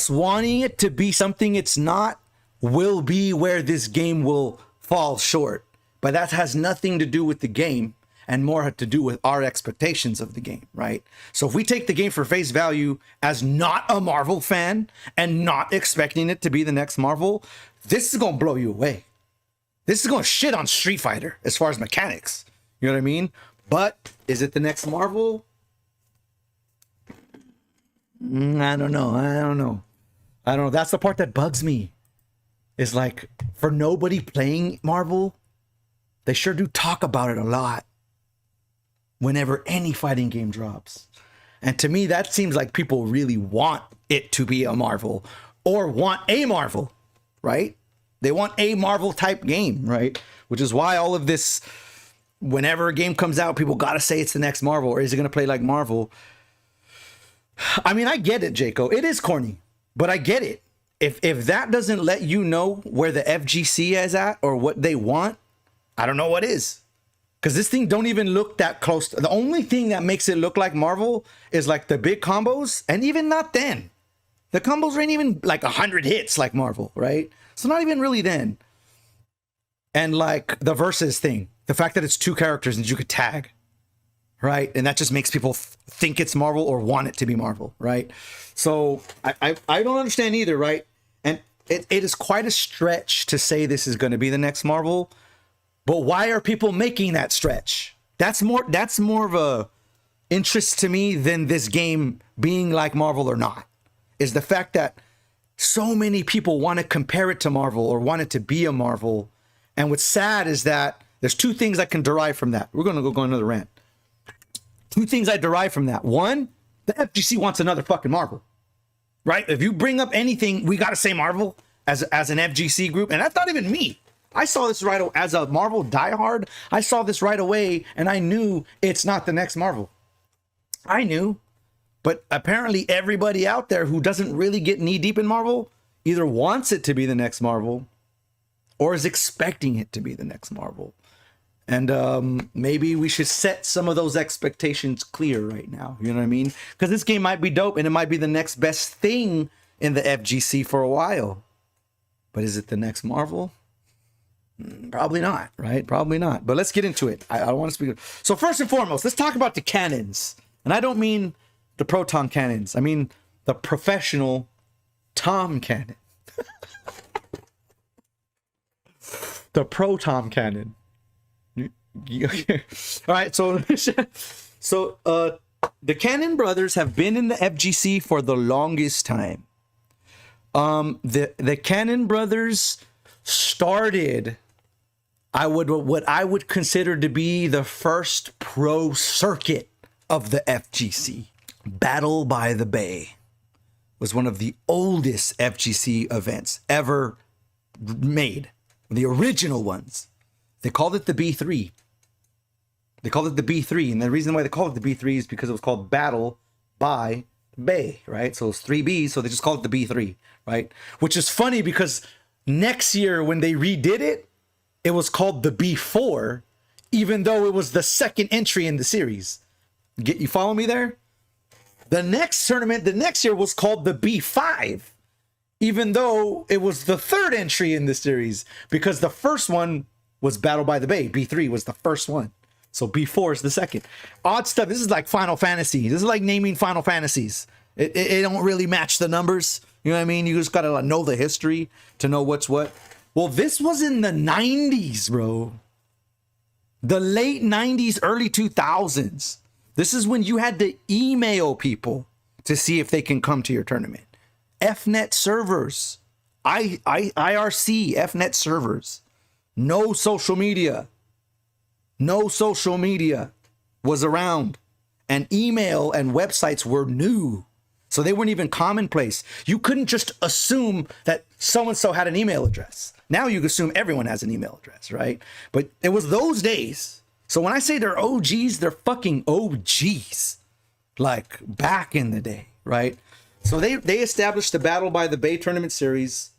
wanting it to be something it's not will be where this game will fall short. But that has nothing to do with the game and more to do with our expectations of the game, right? So if we take the game for face value as not a Marvel fan and not expecting it to be the next Marvel, this is going to blow you away. This is going to shit on Street Fighter as far as mechanics. You know what I mean? But is it the next Marvel? I don't know. That's the part that bugs me. Is like, for nobody playing Marvel, they sure do talk about it a lot whenever any fighting game drops. And to me, that seems like people really want it to be a Marvel or want a Marvel, right? They want a Marvel type game, right? Which is why all of this, whenever a game comes out, people got to say it's the next Marvel, or is it going to play like Marvel? I mean, I get it, Jaco. It is corny, but I get it. If that doesn't let you know where the FGC is at or what they want, I don't know what is. Because this thing don't even look that close. The only thing that makes it look like Marvel is like the big combos. And even not then. The combos ain't even like 100 hits like Marvel, right? So not even really then. And like the versus thing. The fact that it's two characters and you could tag. Right? And that just makes people think it's Marvel or want it to be Marvel, right? So I don't understand either, right? And it is quite a stretch to say this is going to be the next Marvel. But why are people making that stretch? That's more of a interest to me than this game being like Marvel or not. Is the fact that so many people want to compare it to Marvel or want it to be a Marvel. And what's sad is that there's two things I can derive from that. We're going to go on another rant. Two things I derive from that. One, the FGC wants another fucking Marvel, right? If you bring up anything, we got to say Marvel as an FGC group. And that's not even me. I saw this right away. As a Marvel diehard, I saw this right away and I knew it's not the next Marvel. I knew. But apparently everybody out there who doesn't really get knee deep in Marvel either wants it to be the next Marvel or is expecting it to be the next Marvel. And maybe we should set some of those expectations clear right now. You know what I mean? Because this game might be dope and it might be the next best thing in the FGC for a while. But is it the next Marvel? Probably not, right? Probably not. But let's get into it. I want to speak. So first and foremost, let's talk about the cannons. And I don't mean the proton cannons. I mean the professional Tom cannon. The proton cannon. All right, so the Cannon brothers have been in the FGC for the longest time. The Cannon brothers started what I would consider to be the first pro circuit of the FGC. Battle by the Bay was one of the oldest FGC events ever made. The original ones. They called it the B3. They called it the B3. And the reason why they called it the B3 is because it was called Battle by Bay, right? So it's 3 Bs, so they just called it the B3, right? Which is funny because next year when they redid it, it was called the B4, even though it was the second entry in the series. You follow me there? The next tournament, the next year was called the B5, even though it was the third entry in the series, because the first one was Battle by the Bay. B3 was the first one. So B4 is the second. Odd stuff. This is like Final Fantasy. This is like naming Final Fantasies. It don't really match the numbers. You know what I mean? You just got to know the history to know what's what. Well, this was in the 90s, bro. The late 90s, early 2000s. This is when you had to email people to see if they can come to your tournament. FNet servers. IRC, FNet servers. No social media. No social media was around. And email and websites were new. So they weren't even commonplace. You couldn't just assume that so-and-so had an email address. Now you assume everyone has an email address, right? But it was those days. So when I say they're OGs, they're fucking OGs. Like back in the day, right? So they established the Battle by the Bay tournament series,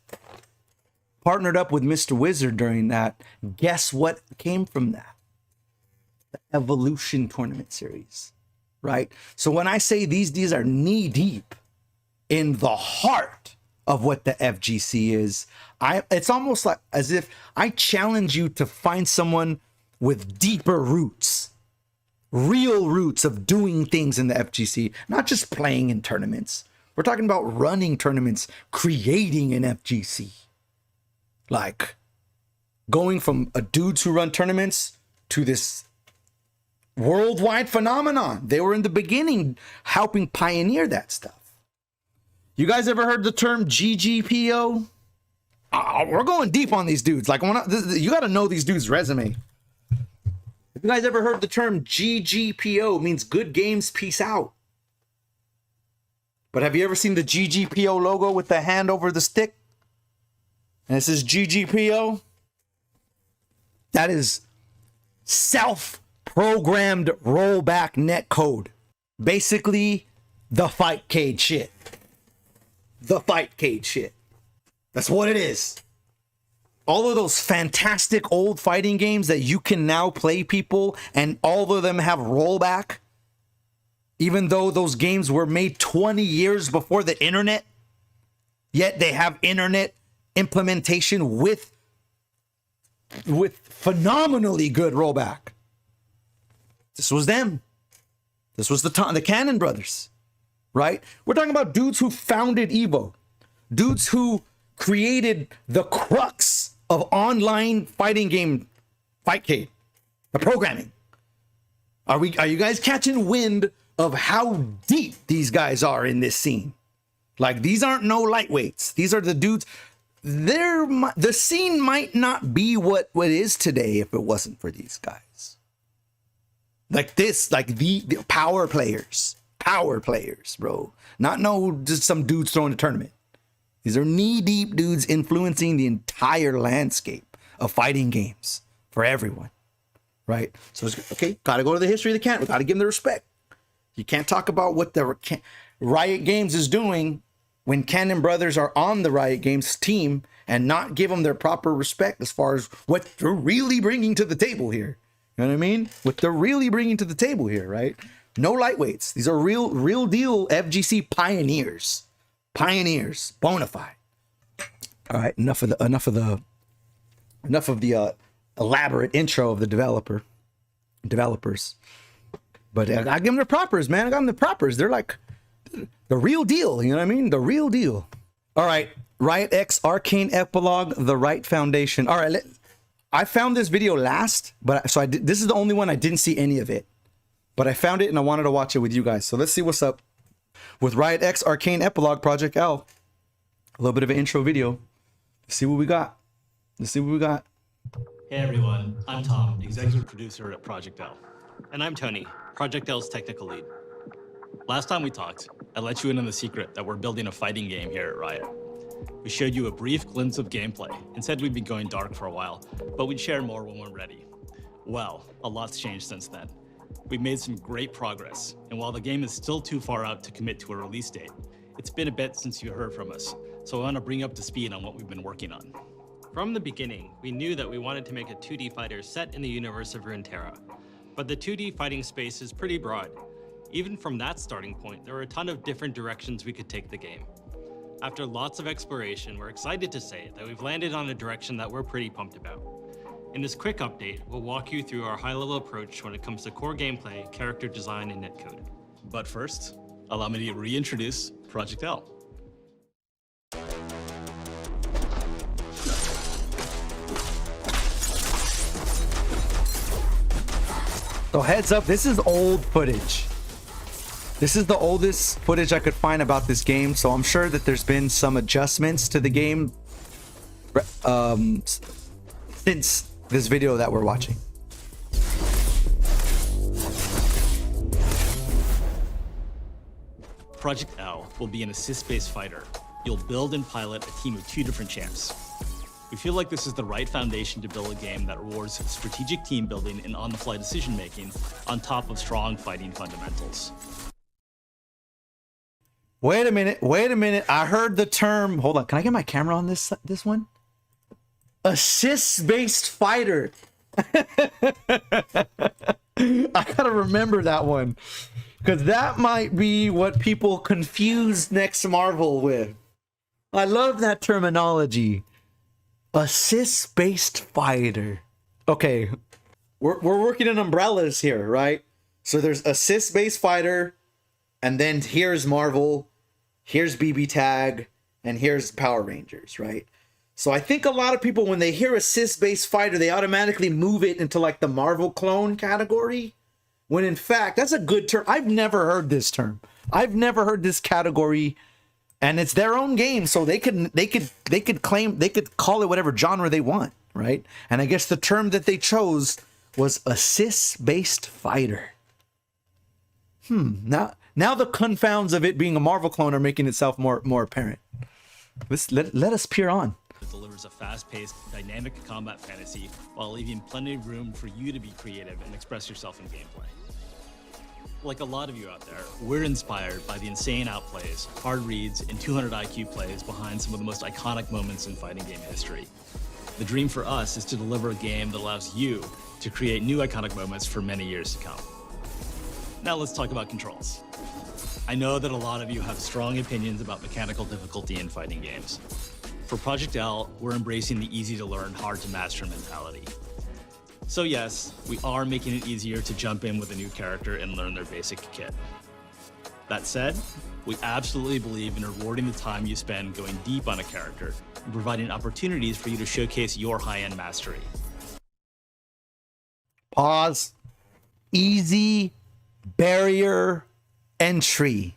partnered up with Mr. Wizard during that. Guess what came from that? The Evolution tournament series, right? So when I say these are knee deep in the heart of what the FGC is, it's almost like as if I challenge you to find someone with deeper roots, real roots of doing things in the FGC, not just playing in tournaments. We're talking about running tournaments, creating an FGC. Like going from a dudes who run tournaments to this worldwide phenomenon. They were in the beginning helping pioneer that stuff. You guys ever heard the term GGPO? We're going deep on these dudes. Like, you got to know these dudes' resume. Have you guys ever heard the term GGPO? It means good games, peace out. But have you ever seen the GGPO logo with the hand over the stick? And it says GGPO? That is self-programmed rollback netcode. Basically, the Fightcade shit. The Fightcade shit. That's what it is. All of those fantastic old fighting games that you can now play, people, and all of them have rollback, even though those games were made 20 years before the internet, yet they have internet implementation with phenomenally good rollback. This was them. This was the Cannon brothers, right? We're talking about dudes who founded Evo, dudes who created the crux of online fighting game Fightcade, the programming. Are you guys catching wind of how deep these guys are in this scene? Like, these aren't no lightweights. These are the dudes. The scene might not be what it is today if it wasn't for these guys. Like this, like the power players, bro. Not just some dudes throwing a tournament. These are knee-deep dudes influencing the entire landscape of fighting games for everyone, right? So, okay, got to go to the history of the Cannon. We got to give them the respect. You can't talk about what the Riot Games is doing when Cannon brothers are on the Riot Games team and not give them their proper respect as far as what they're really bringing to the table here. You know what I mean? What they're really bringing to the table here, right? No lightweights. These are real deal FGC pioneers. Pioneers, bona fide. All right, enough of the enough of the elaborate intro of the developers. But I give them the propers, man. I got them the propers. They're like the real deal. You know what I mean? The real deal. All right. Riot X Arcane Epilogue, The Right Foundation. All right. I found this video last, but this is the only one I didn't see any of it. But I found it and I wanted to watch it with you guys. So let's see what's up with Riot X Arcane Epilogue Project L. A little bit of an intro video. Let's see what we got. Let's see what we got. Hey everyone, I'm Tom, executive producer at Project L. And I'm Tony, Project L's technical lead. Last time we talked, I let you in on the secret that we're building a fighting game here at Riot. We showed you a brief glimpse of gameplay and said we'd be going dark for a while, but we'd share more when we're ready. Well, a lot's changed since then. We've made some great progress, and while the game is still too far out to commit to a release date, it's been a bit since you heard from us, so I want to bring you up to speed on what we've been working on. From the beginning, we knew that we wanted to make a 2D fighter set in the universe of Runeterra, but the 2D fighting space is pretty broad. Even from that starting point, there were a ton of different directions we could take the game. After lots of exploration, we're excited to say that we've landed on a direction that we're pretty pumped about. In this quick update, we'll walk you through our high-level approach when it comes to core gameplay, character design, and netcode. But first, allow me to reintroduce Project L. So heads up, this is old footage. This is the oldest footage I could find about this game, so I'm sure that there's been some adjustments to the game since this video that we're watching. Project L will be an assist-based fighter. You'll build and pilot a team of 2 different champs. We feel like this is the right foundation to build a game that rewards strategic team building and on-the-fly decision-making on top of strong fighting fundamentals. Wait a minute. I heard the term. Hold on. Can I get my camera on this one? Assist-based fighter. I gotta remember that one, because that might be what people confuse Next Marvel with. I love that terminology. Assist-based fighter. Okay, we're working in umbrellas here, right? So there's assist-based fighter, and then here's Marvel, here's BB Tag, and here's Power Rangers, right? So I think a lot of people, when they hear assist-based fighter, they automatically move it into like the Marvel clone category, when in fact, that's a good term. I've never heard this term. I've never heard this category, and it's their own game, so they could call it whatever genre they want, right? And I guess the term that they chose was assist-based fighter. Now the confounds of it being a Marvel clone are making itself more apparent. Let us peer on. It delivers a fast-paced, dynamic combat fantasy while leaving plenty of room for you to be creative and express yourself in gameplay. Like a lot of you out there, we're inspired by the insane outplays, hard reads, and 200 IQ plays behind some of the most iconic moments in fighting game history. The dream for us is to deliver a game that allows you to create new iconic moments for many years to come. Now let's talk about controls. I know that a lot of you have strong opinions about mechanical difficulty in fighting games. For Project L, we're embracing the easy-to-learn, hard-to-master mentality. So yes, we are making it easier to jump in with a new character and learn their basic kit. That said, we absolutely believe in rewarding the time you spend going deep on a character and providing opportunities for you to showcase your high-end mastery. Pause. Easy barrier entry.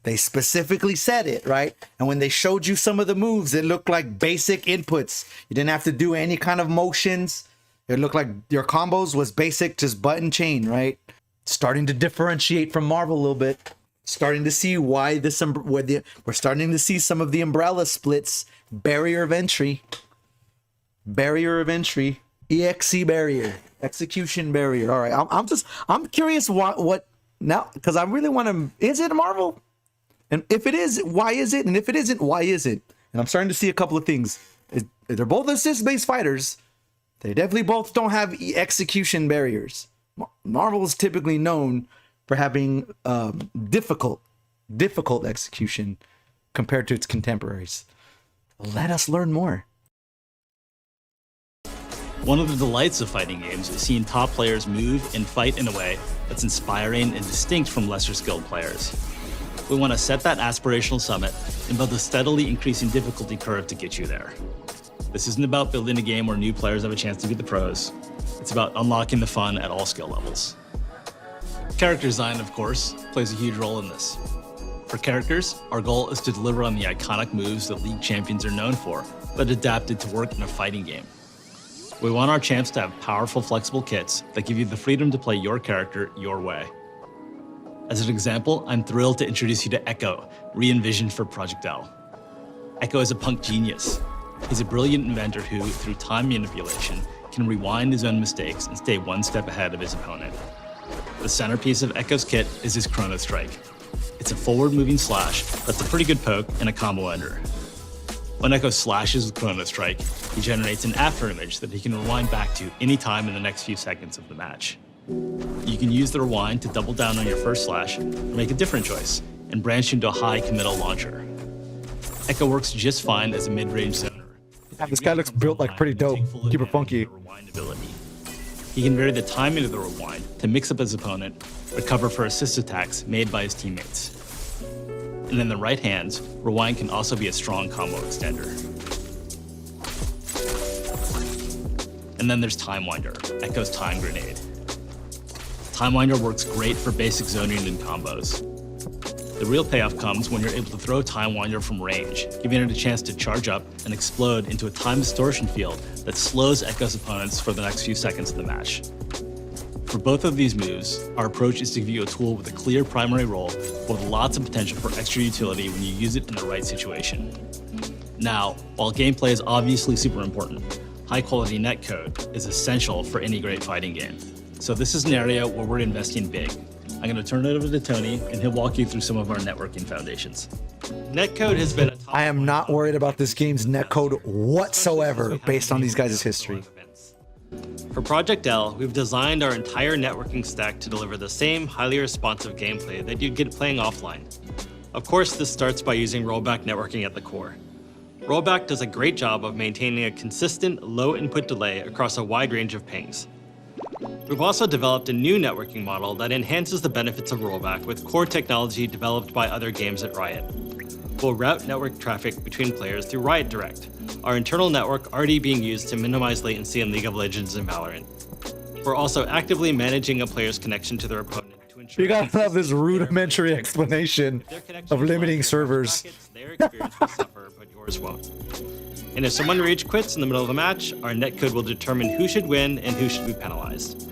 They specifically said it, right? And when they showed you some of the moves, it looked like basic inputs. You didn't have to do any kind of motions. It looked like your combos was basic, just button chain, right? Starting to differentiate from Marvel a little bit. Starting to see why we're starting to see some of the umbrella splits. Barrier of entry. Barrier of entry. EXE barrier. Execution barrier. All right. I'm curious what now, because I really want to. Is it Marvel? And if it is, why is it? And if it isn't, why is it? And I'm starting to see a couple of things. They're both assist-based fighters. They definitely both don't have execution barriers. Marvel is typically known for having difficult execution compared to its contemporaries. Let us learn more. One of the delights of fighting games is seeing top players move and fight in a way that's inspiring and distinct from lesser skilled players. We want to set that aspirational summit and build a steadily increasing difficulty curve to get you there. This isn't about building a game where new players have a chance to be the pros. It's about unlocking the fun at all skill levels. Character design, of course, plays a huge role in this. For characters, our goal is to deliver on the iconic moves that League champions are known for, but adapted to work in a fighting game. We want our champs to have powerful, flexible kits that give you the freedom to play your character your way. As an example, I'm thrilled to introduce you to Echo, re-envisioned for Project L. Echo is a punk genius. He's a brilliant inventor who, through time manipulation, can rewind his own mistakes and stay one step ahead of his opponent. The centerpiece of Echo's kit is his Chrono Strike. It's a forward-moving slash that's a pretty good poke and a combo ender. When Echo slashes with Chrono Strike, he generates an after image that he can rewind back to any time in the next few seconds of the match. You can use the rewind to double down on your first slash or make a different choice and branch into a high committal launcher. Echo works just fine as a mid-range zoner. This guy looks built like pretty dope. Keep it funky. He can vary the timing of the rewind to mix up his opponent, recover for assist attacks made by his teammates. And in the right hands, rewind can also be a strong combo extender. And then there's Time Winder, Echo's time grenade. Time Winder works great for basic zoning and combos. The real payoff comes when you're able to throw Time Winder from range, giving it a chance to charge up and explode into a time distortion field that slows Echo's opponents for the next few seconds of the match. For both of these moves, our approach is to give you a tool with a clear primary role, with lots of potential for extra utility when you use it in the right situation. Now, while gameplay is obviously super important, high-quality netcode is essential for any great fighting game. So this is an area where we're investing big. I'm going to turn it over to Tony, and he'll walk you through some of our networking foundations. Netcode has been a top I am not worried about this game's netcode whatsoever based on these guys' history. For Project L, we've designed our entire networking stack to deliver the same highly responsive gameplay that you'd get playing offline. Of course, this starts by using rollback networking at the core. Rollback does a great job of maintaining a consistent, low input delay across a wide range of pings. We've also developed a new networking model that enhances the benefits of rollback with core technology developed by other games at Riot. We'll route network traffic between players through Riot Direct, our internal network already being used to minimize latency in League of Legends and Valorant. We're also actively managing a player's connection to their opponent to ensure You gotta love this rudimentary explanation of limiting servers. their experience will suffer, but yours won't. And if someone rage quits in the middle of a match, our netcode will determine who should win and who should be penalized.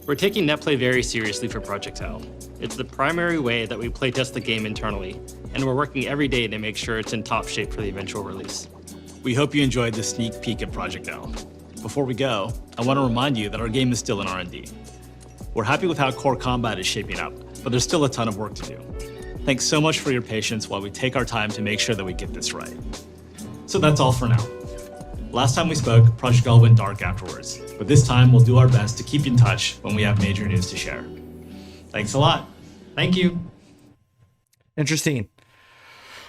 We're taking netplay very seriously for Project L. It's the primary way that we playtest the game internally, and we're working every day to make sure it's in top shape for the eventual release. We hope you enjoyed this sneak peek at Project L. Before we go, I want to remind you that our game is still in R&D. We're happy with how core combat is shaping up, but there's still a ton of work to do. Thanks so much for your patience while we take our time to make sure that we get this right. So that's all for now. Last time we spoke, Project L went dark afterwards, but this time we'll do our best to keep you in touch when we have major news to share. Thanks a lot. Thank you. Interesting.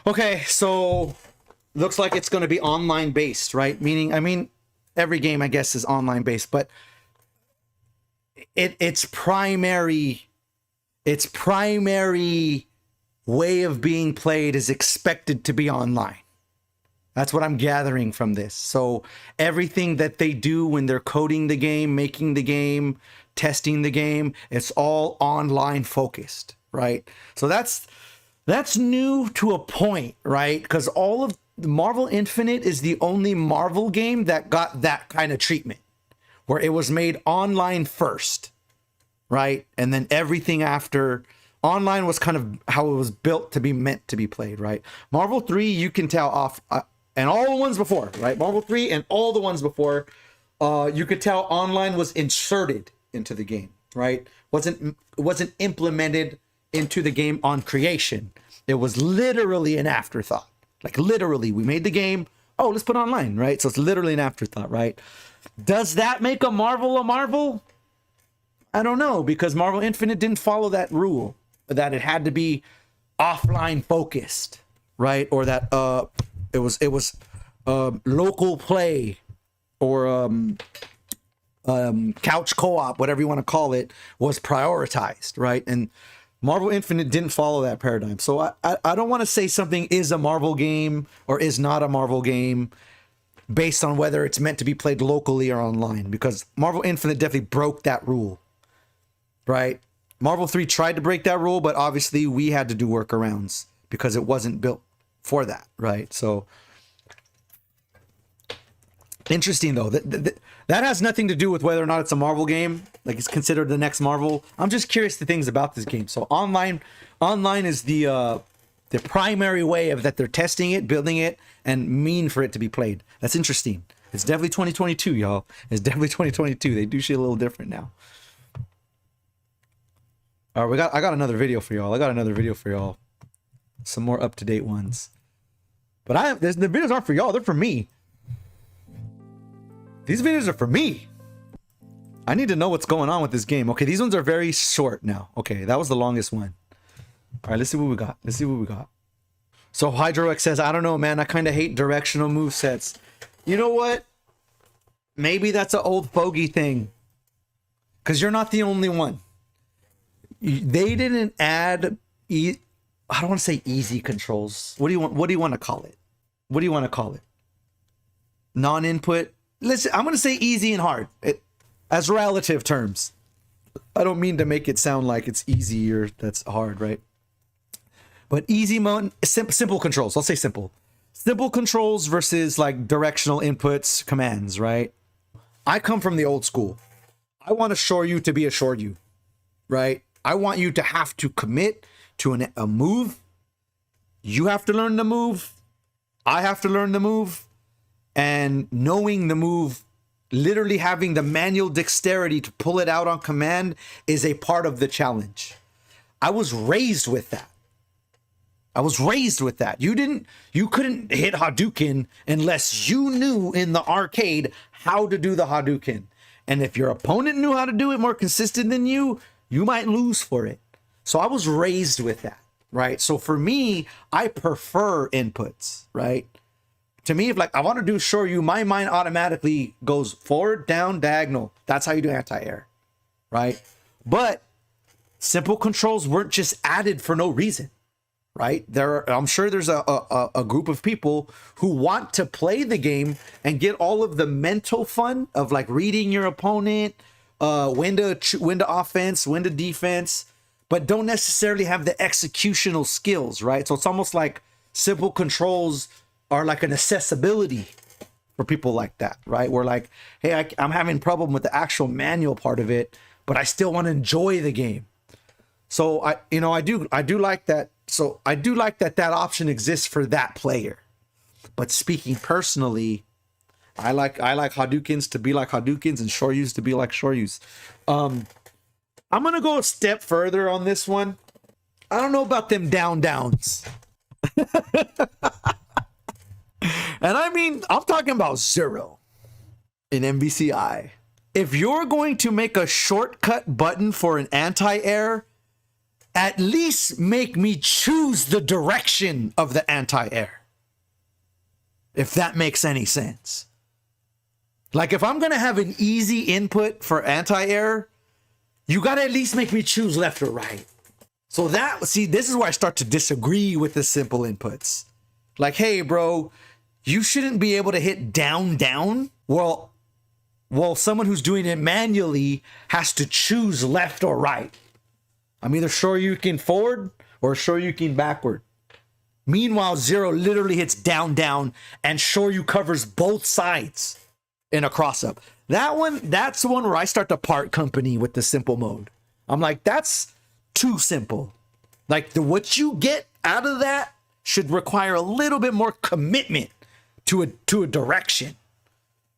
Okay, so looks like it's going to be online based, right? Meaning, I mean, every game I guess is online based, but its primary way of being played is expected to be online. That's what I'm gathering from this. So everything that they do when they're coding the game, making the game, testing the game, it's all online focused, right? So that's new to a point, right? Because all of Marvel Infinite is the only Marvel game that got that kind of treatment, where it was made online first, right? And then everything after online was kind of how it was built to be meant to be played, right? Marvel 3, you can tell off, and all the ones before, right? Marvel 3 and all the ones before, you could tell online was inserted into the game, right? Wasn't implemented into the game on creation. It was literally an afterthought. Like literally, we made the game. Oh, let's put it online, right? So it's literally an afterthought, right? Does that make a Marvel a Marvel? I don't know, because Marvel Infinite didn't follow that rule that it had to be offline focused, right? Or that it was local play, or couch co-op, whatever you want to call it, was prioritized, right? And Marvel Infinite didn't follow that paradigm. So I don't want to say something is a Marvel game or is not a Marvel game based on whether it's meant to be played locally or online, because Marvel Infinite definitely broke that rule, right? Marvel 3 tried to break that rule, but obviously we had to do workarounds because it wasn't built for that, right? So interesting though. That has nothing to do with whether or not it's a Marvel game, like it's considered the next Marvel. I'm just curious the things about this game. So online is the primary way of that they're testing it, building it, and mean for it to be played. That's interesting. It's definitely 2022, y'all. It's definitely 2022. They do shit a little different now. All right, I got another video for y'all. Some more up-to-date ones. But the videos aren't for y'all. They're for me. These videos are for me. I need to know what's going on with this game. Okay, these ones are very short now. Okay, that was the longest one. All right, let's see what we got. So HydroX says, I don't know, man. I kind of hate directional movesets. You know what? Maybe that's an old fogey thing. Because you're not the only one. They didn't add... I don't want to say easy controls. What do you want to call it? Non-input? Listen, I'm going to say easy and hard. As relative terms. I don't mean to make it sound like it's easy or that's hard, right? But easy mode, simple controls. I'll say simple. Simple controls versus like directional inputs, commands, right? I come from the old school. I want a Shoryu to be a Shoryu, right? I want you to have to commit to a move. You have to learn the move. I have to learn the move. And knowing the move, literally having the manual dexterity to pull it out on command is a part of the challenge. I was raised with that. You couldn't hit Hadouken unless you knew in the arcade how to do the Hadouken. And if your opponent knew how to do it more consistent than you, you might lose for it. So I was raised with that, right? So for me, I prefer inputs, right? To me, if like I want to do Shoryu, my mind automatically goes forward, down, diagonal. That's how you do anti-air, right? But simple controls weren't just added for no reason. Right? I'm sure there's a group of people who want to play the game and get all of the mental fun of like reading your opponent, when to offense, when to defense, but don't necessarily have the executional skills, right? So it's almost like simple controls are like an accessibility for people like that, right? We're like, hey, I'm having problem with the actual manual part of it, but I still want to enjoy the game. So I do like that. So I do like that option exists for that player. But speaking personally, I like Hadoukens to be like Hadoukens and Shoryus to be like Shoryus. I'm gonna go a step further on this one. I don't know about them downs. And I mean, I'm talking about Zero in MVCI. If you're going to make a shortcut button for an anti-air, at least make me choose the direction of the anti-air. If that makes any sense. Like if I'm going to have an easy input for anti-air, you got to at least make me choose left or right. So this is where I start to disagree with the simple inputs. Like, hey, bro, you shouldn't be able to hit down, down. Well, someone who's doing it manually has to choose left or right. I'm either Shoryuken forward or Shoryuken backward. Meanwhile, Zero literally hits down, down, and Shoryu covers both sides in a cross-up. That's the one where I start to part company with the simple mode. I'm like, that's too simple. Like, what you get out of that should require a little bit more commitment to a direction,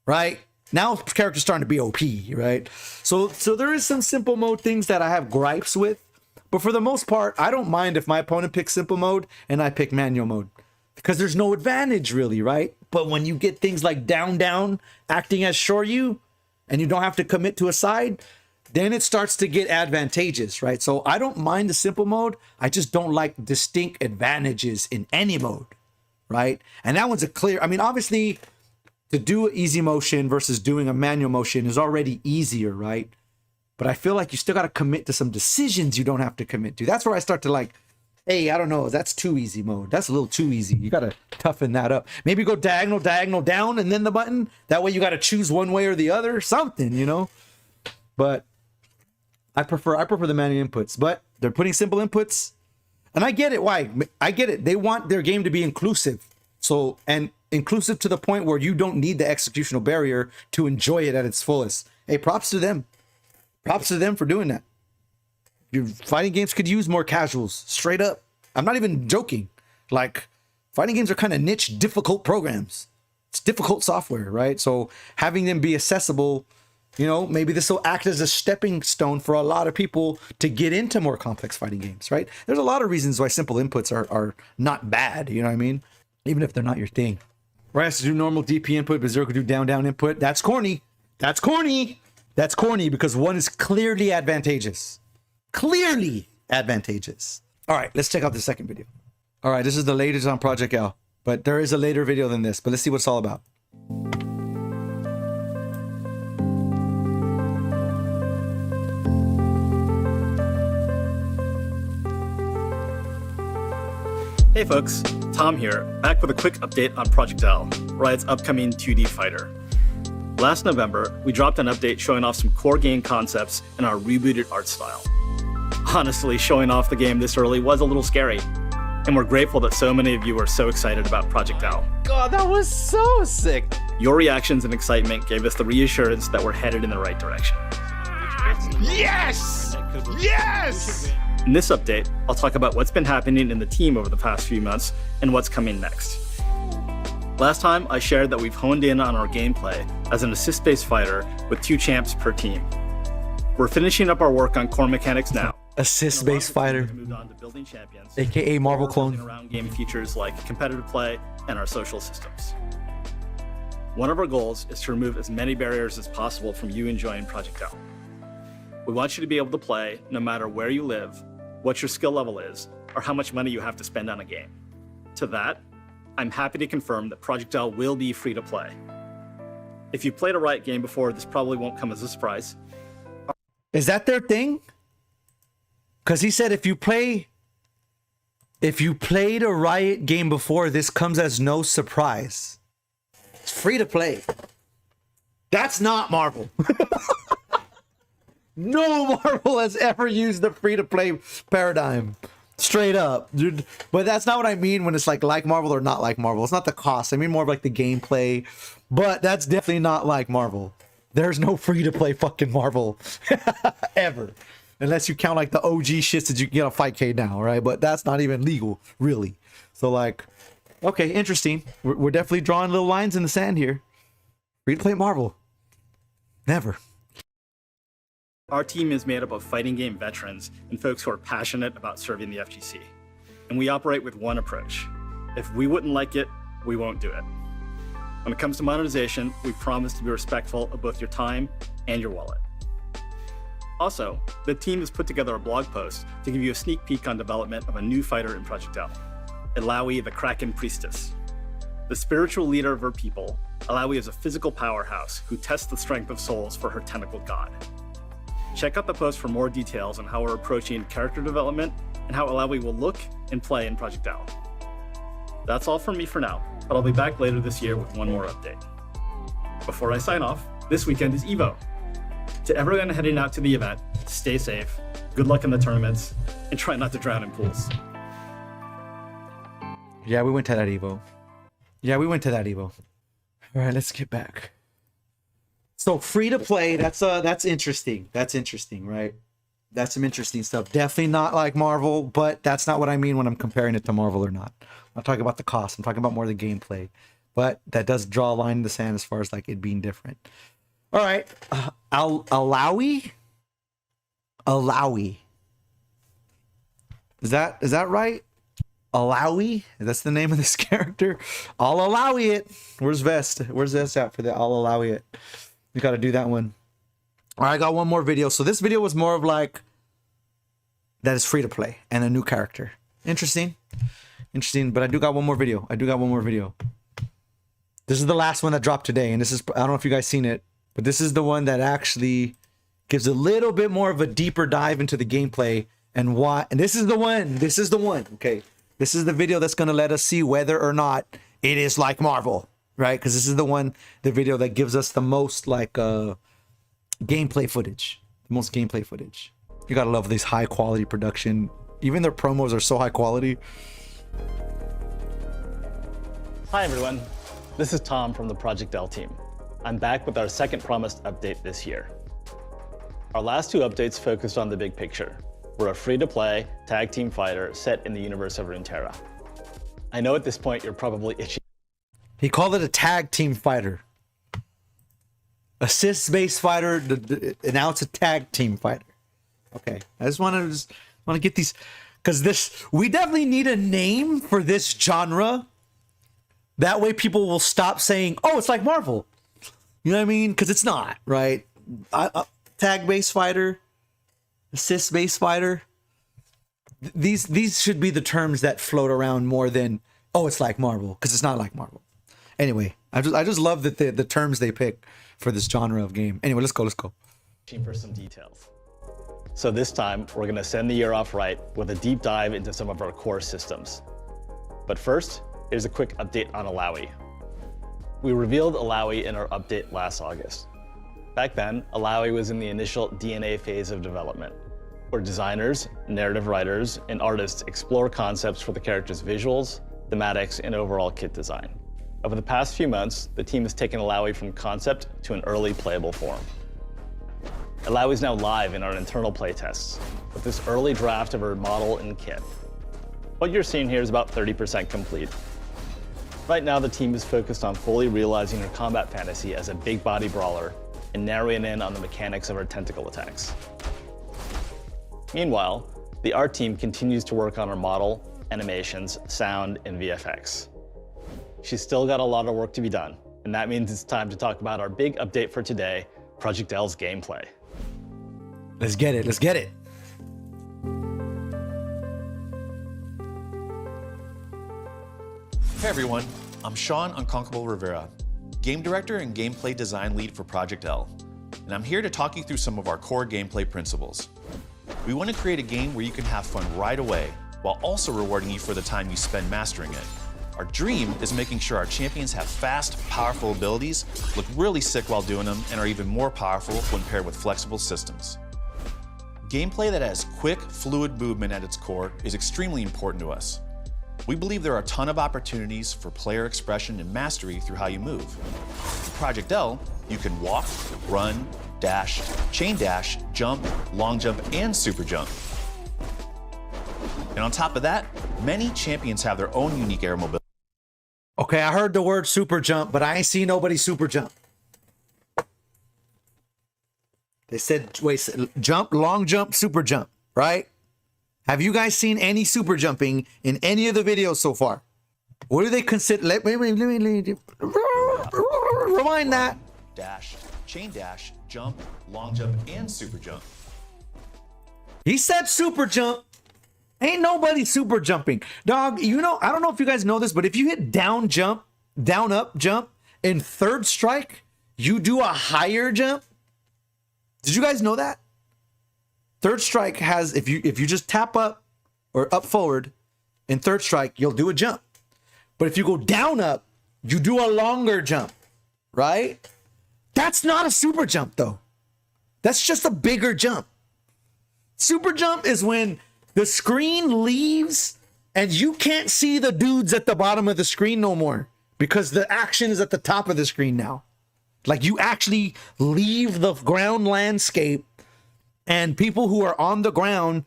right? Now character's starting to be OP, right? So there is some simple mode things that I have gripes with. But for the most part, I don't mind if my opponent picks simple mode and I pick manual mode. Because there's no advantage really, right? But when you get things like down, down, acting as Shoryu, and you don't have to commit to a side, then it starts to get advantageous, right? So I don't mind the simple mode. I just don't like distinct advantages in any mode, right? And that one's obviously, to do easy motion versus doing a manual motion is already easier, right? But I feel like you still got to commit to some decisions you don't have to commit to. That's where I start to like, hey, I don't know, that's too easy mode. That's a little too easy. You got to toughen that up. Maybe go diagonal down and then the button. That way you got to choose one way or the other, something, you know? But I prefer the manual inputs, but they're putting simple inputs. And I get it. Why? I get it. They want their game to be inclusive. So, and inclusive to the point where you don't need the executional barrier to enjoy it at its fullest. Hey, props to them. Props to them for doing that. Your fighting games could use more casuals, straight up. I'm not even joking. Like, fighting games are kind of niche, difficult programs. It's difficult software, right? So having them be accessible, you know, maybe this will act as a stepping stone for a lot of people to get into more complex fighting games, right? There's a lot of reasons why simple inputs are not bad, you know what I mean? Even if they're not your thing. Right, has to do normal DP input, but Zero could do down input. That's corny. That's corny. That's corny because one is clearly advantageous. Clearly advantageous. All right, let's check out the second video. All right, this is the latest on Project L, but there is a later video than this, but let's see what it's all about. Hey folks, Tom here, back with a quick update on Project L, Riot's upcoming 2D fighter. Last November, we dropped an update showing off some core game concepts and our rebooted art style. Honestly, showing off the game this early was a little scary, and we're grateful that so many of you were so excited about Project L. God, that was so sick. Your reactions and excitement gave us the reassurance that we're headed in the right direction. Yes! Yes! In this update, I'll talk about what's been happening in the team over the past few months and what's coming next. Last time, I shared that we've honed in on our gameplay as an assist-based fighter with 2 champs per team. We're finishing up our work on core mechanics now. Assist-based fighter, Moved on to building champions, aka Marvel clone. around game features like competitive play and our social systems. One of our goals is to remove as many barriers as possible from you enjoying Project L. We want you to be able to play no matter where you live, what your skill level is, or how much money you have to spend on a game. To that, I'm happy to confirm that Project L will be free to play. If you've played a Riot game before, this probably won't come as a surprise. Is that their thing? Because he said if you played a Riot game before, this comes as no surprise. It's free to play. That's not Marvel. No Marvel has ever used the free to play paradigm. Straight up, dude. But that's not what I mean when it's like Marvel or not like Marvel. It's not the cost. I mean more of like the gameplay. But that's definitely not like Marvel. There's no free to play fucking Marvel ever. Unless you count like the OG shits that you can get on Fightcade now, right? But that's not even legal, really. So like, okay, interesting. We're definitely drawing little lines in the sand here. Free to play Marvel. Never. Our team is made up of fighting game veterans and folks who are passionate about serving the FGC. And we operate with one approach. If we wouldn't like it, we won't do it. When it comes to monetization, we promise to be respectful of both your time and your wallet. Also, the team has put together a blog post to give you a sneak peek on development of a new fighter in Project L, Ilaoi the Kraken Priestess. The spiritual leader of her people, Ilaoi is a physical powerhouse who tests the strength of souls for her tentacled god. Check out the post for more details on how we're approaching character development and how Ilaoi will look and play in Project L. That's all from me for now, but I'll be back later this year with one more update. Before I sign off, this weekend is EVO. To everyone heading out to the event, stay safe, good luck in the tournaments, and try not to drown in pools. Yeah, we went to that Evo. All right, let's get back. So free to play, that's interesting. That's interesting, right? That's some interesting stuff. Definitely not like Marvel, but that's not what I mean when I'm comparing it to Marvel or not. I'm not talking about the cost. I'm talking about more the gameplay. But that does draw a line in the sand as far as like it being different. All right, Ilaoi. Is that right? Ilaoi? That's the name of this character. I'll allow it. Where's Vest? Where's Vest at for the I'll allow it? We got to do that one. All right, I got one more video. So this video was more of like that is free to play and a new character. Interesting. But I do got one more video. This is the last one that dropped today, and this is, I don't know if you guys seen it, but this is the one that actually gives a little bit more of a deeper dive into the gameplay and why. And this is the one. Okay, this is the video that's gonna let us see whether or not it is like Marvel, right? Because this is the video that gives us the most like gameplay footage, the most gameplay footage. You gotta love this high quality production. Even their promos are so high quality. Hi everyone, this is Tom from the Project L team. I'm back with our second promised update this year. Our last two updates focused on the big picture. We're a free-to-play tag team fighter set in the universe of Runeterra. I know at this point you're probably itchy. He called it a tag team fighter. Assist-based fighter, and now it's a tag team fighter. Okay, I just want to get these, because we definitely need a name for this genre. That way people will stop saying, oh, it's like Marvel. You know what I mean? Because it's not, right? Tag-based fighter, assist-based fighter. These should be the terms that float around more than, oh, it's like Marvel, because it's not like Marvel. Anyway, I just love that the terms they pick for this genre of game. Anyway, let's go. For some details. So this time, we're going to send the year off right with a deep dive into some of our core systems. But first, here's a quick update on Alawi. We revealed Alawi in our update last August. Back then, Alawi was in the initial DNA phase of development, where designers, narrative writers, and artists explore concepts for the character's visuals, thematics, and overall kit design. Over the past few months, the team has taken Alawi from concept to an early playable form. Alawi is now live in our internal playtests, with this early draft of her model and kit. What you're seeing here is about 30% complete. Right now, the team is focused on fully realizing her combat fantasy as a big body brawler and narrowing in on the mechanics of her tentacle attacks. Meanwhile, the art team continues to work on her model, animations, sound, and VFX. She's still got a lot of work to be done, and that means it's time to talk about our big update for today, Project L's gameplay. Let's get it. Hey everyone, I'm Sean Unconquerable Rivera, Game Director and Gameplay Design Lead for Project L, and I'm here to talk you through some of our core gameplay principles. We want to create a game where you can have fun right away, while also rewarding you for the time you spend mastering it. Our dream is making sure our champions have fast, powerful abilities, look really sick while doing them, and are even more powerful when paired with flexible systems. Gameplay that has quick, fluid movement at its core is extremely important to us. We believe there are a ton of opportunities for player expression and mastery through how you move. In Project L, you can walk, run, dash, chain dash, jump, long jump, and super jump. And on top of that, many champions have their own unique air mobility. Okay, I heard the word super jump, but I ain't seen nobody super jump. They said, wait, jump, long jump, super jump, right? Have you guys seen any super jumping in any of the videos so far? What do they consider? Let me rewind that. Dash, chain dash, jump, long jump, and super jump. He said super jump. Ain't nobody super jumping. Dog, you know, I don't know if you guys know this, but if you hit down jump, down up jump in third strike, you do a higher jump. Did you guys know that? Third strike has, if you just tap up or up forward in third strike, you'll do a jump. But if you go down up, you do a longer jump, right? That's not a super jump though. That's just a bigger jump. Super jump is when the screen leaves and you can't see the dudes at the bottom of the screen no more because the action is at the top of the screen now. Like you actually leave the ground landscape and people who are on the ground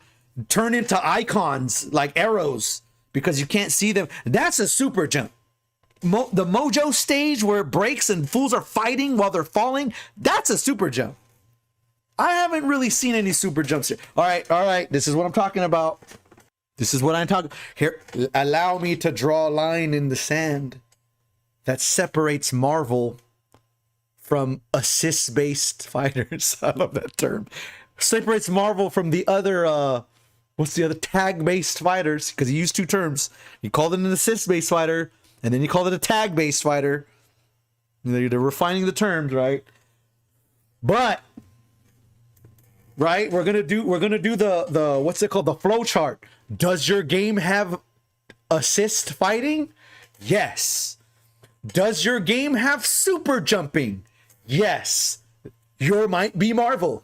turn into icons like arrows because you can't see them. That's a super jump. The Mojo stage where it breaks and fools are fighting while they're falling, that's a super jump. I haven't really seen any super jumps here. All right. This is what I'm talking about. Here, allow me to draw a line in the sand that separates Marvel from assist-based fighters. I love that term. Separates Marvel from the other, what's the other, tag-based fighters, because he used two terms. He called it an assist-based fighter, and then he called it a tag-based fighter. They're refining the terms, right? But right, we're gonna do the what's it called, the flow chart. Does your game have assist fighting? Yes. Does your game have super jumping? Yes. Your might be Marvel.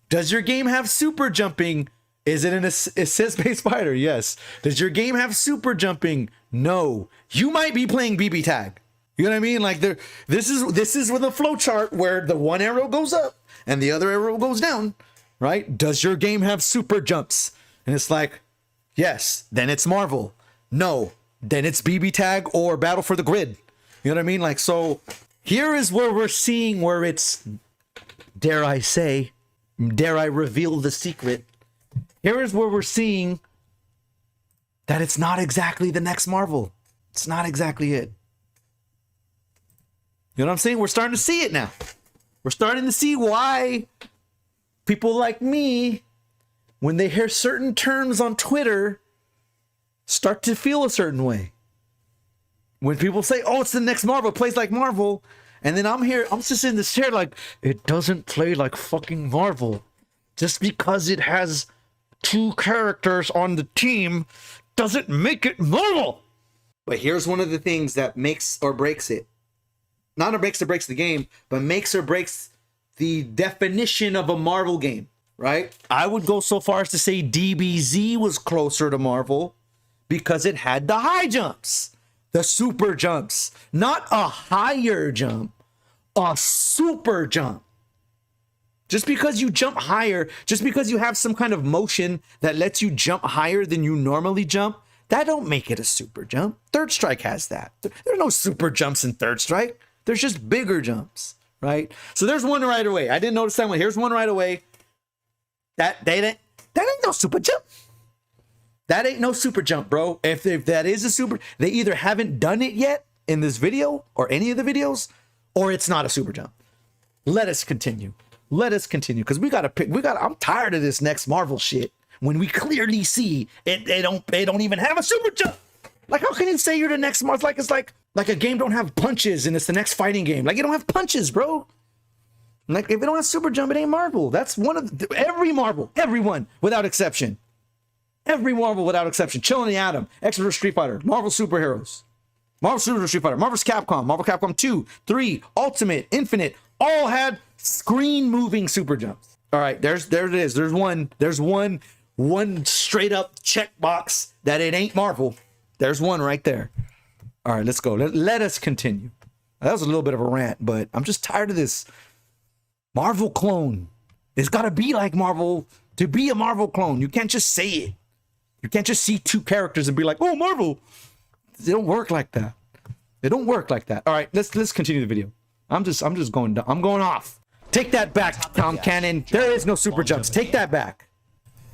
Does your game have super jumping? Is it an assist-based fighter? Yes. Does your game have super jumping? No. You might be playing BB tag. You know what I mean? Like this is with a flow chart where the one arrow goes up and the other arrow goes down, right? Does your game have super jumps? And it's like, yes, then it's Marvel. No, then it's BB tag or Battle for the Grid. You know what I mean? Like, so here is where we're seeing where it's, dare I reveal the secret. Here is where we're seeing that it's not exactly the next Marvel. It's not exactly it. You know what I'm saying? We're starting to see it now. We're starting to see why people like me, when they hear certain terms on Twitter, start to feel a certain way. When people say, oh, it's the next Marvel, it plays like Marvel. And then I'm just in this chair like, it doesn't play like fucking Marvel. Just because it has 2 characters on the team doesn't make it Marvel. But here's one of the things that makes or breaks it. Not or makes or breaks the game, but makes or breaks the definition of a Marvel game, right? I would go so far as to say DBZ was closer to Marvel because it had the high jumps, the super jumps, not a higher jump, a super jump. Just because you jump higher, just because you have some kind of motion that lets you jump higher than you normally jump, that don't make it a super jump. Third Strike has that. There's no super jumps in Third Strike. There's just bigger jumps, right? So there's one right away. I didn't notice that one. Here's one right away. That ain't no super jump. That ain't no super jump, bro. If that is a super, they either haven't done it yet in this video or any of the videos, or it's not a super jump. Let us continue. Let us continue, because we gotta pick. I'm tired of this next Marvel shit. When we clearly see it, they don't even have a super jump. Like, how can you say you're the next Marvel? It's like a game don't have punches and it's the next fighting game. Like, you don't have punches, bro. Like, if it don't have super jump, it ain't Marvel. That's one of every Marvel, everyone without exception. Every Marvel without exception. Chilling the Atom, X vs Street Fighter, Marvel Superheroes, Marvel Super Street Fighter, Marvel's Capcom, Marvel Capcom 2, 3, Ultimate, Infinite, all had screen moving super jumps. All right, there it is. There's one straight up checkbox that it ain't Marvel. There's one right there. All right, let's go. Let us continue. That was a little bit of a rant, but I'm just tired of this Marvel clone. It's got to be like Marvel to be a Marvel clone. You can't just say it. You can't just see 2 characters and be like, oh, Marvel. It don't work like that. It don't work like that. All right, let's continue the video. I'm going off. Take that back, Tom Cannon. There is no super jumps. Take that back.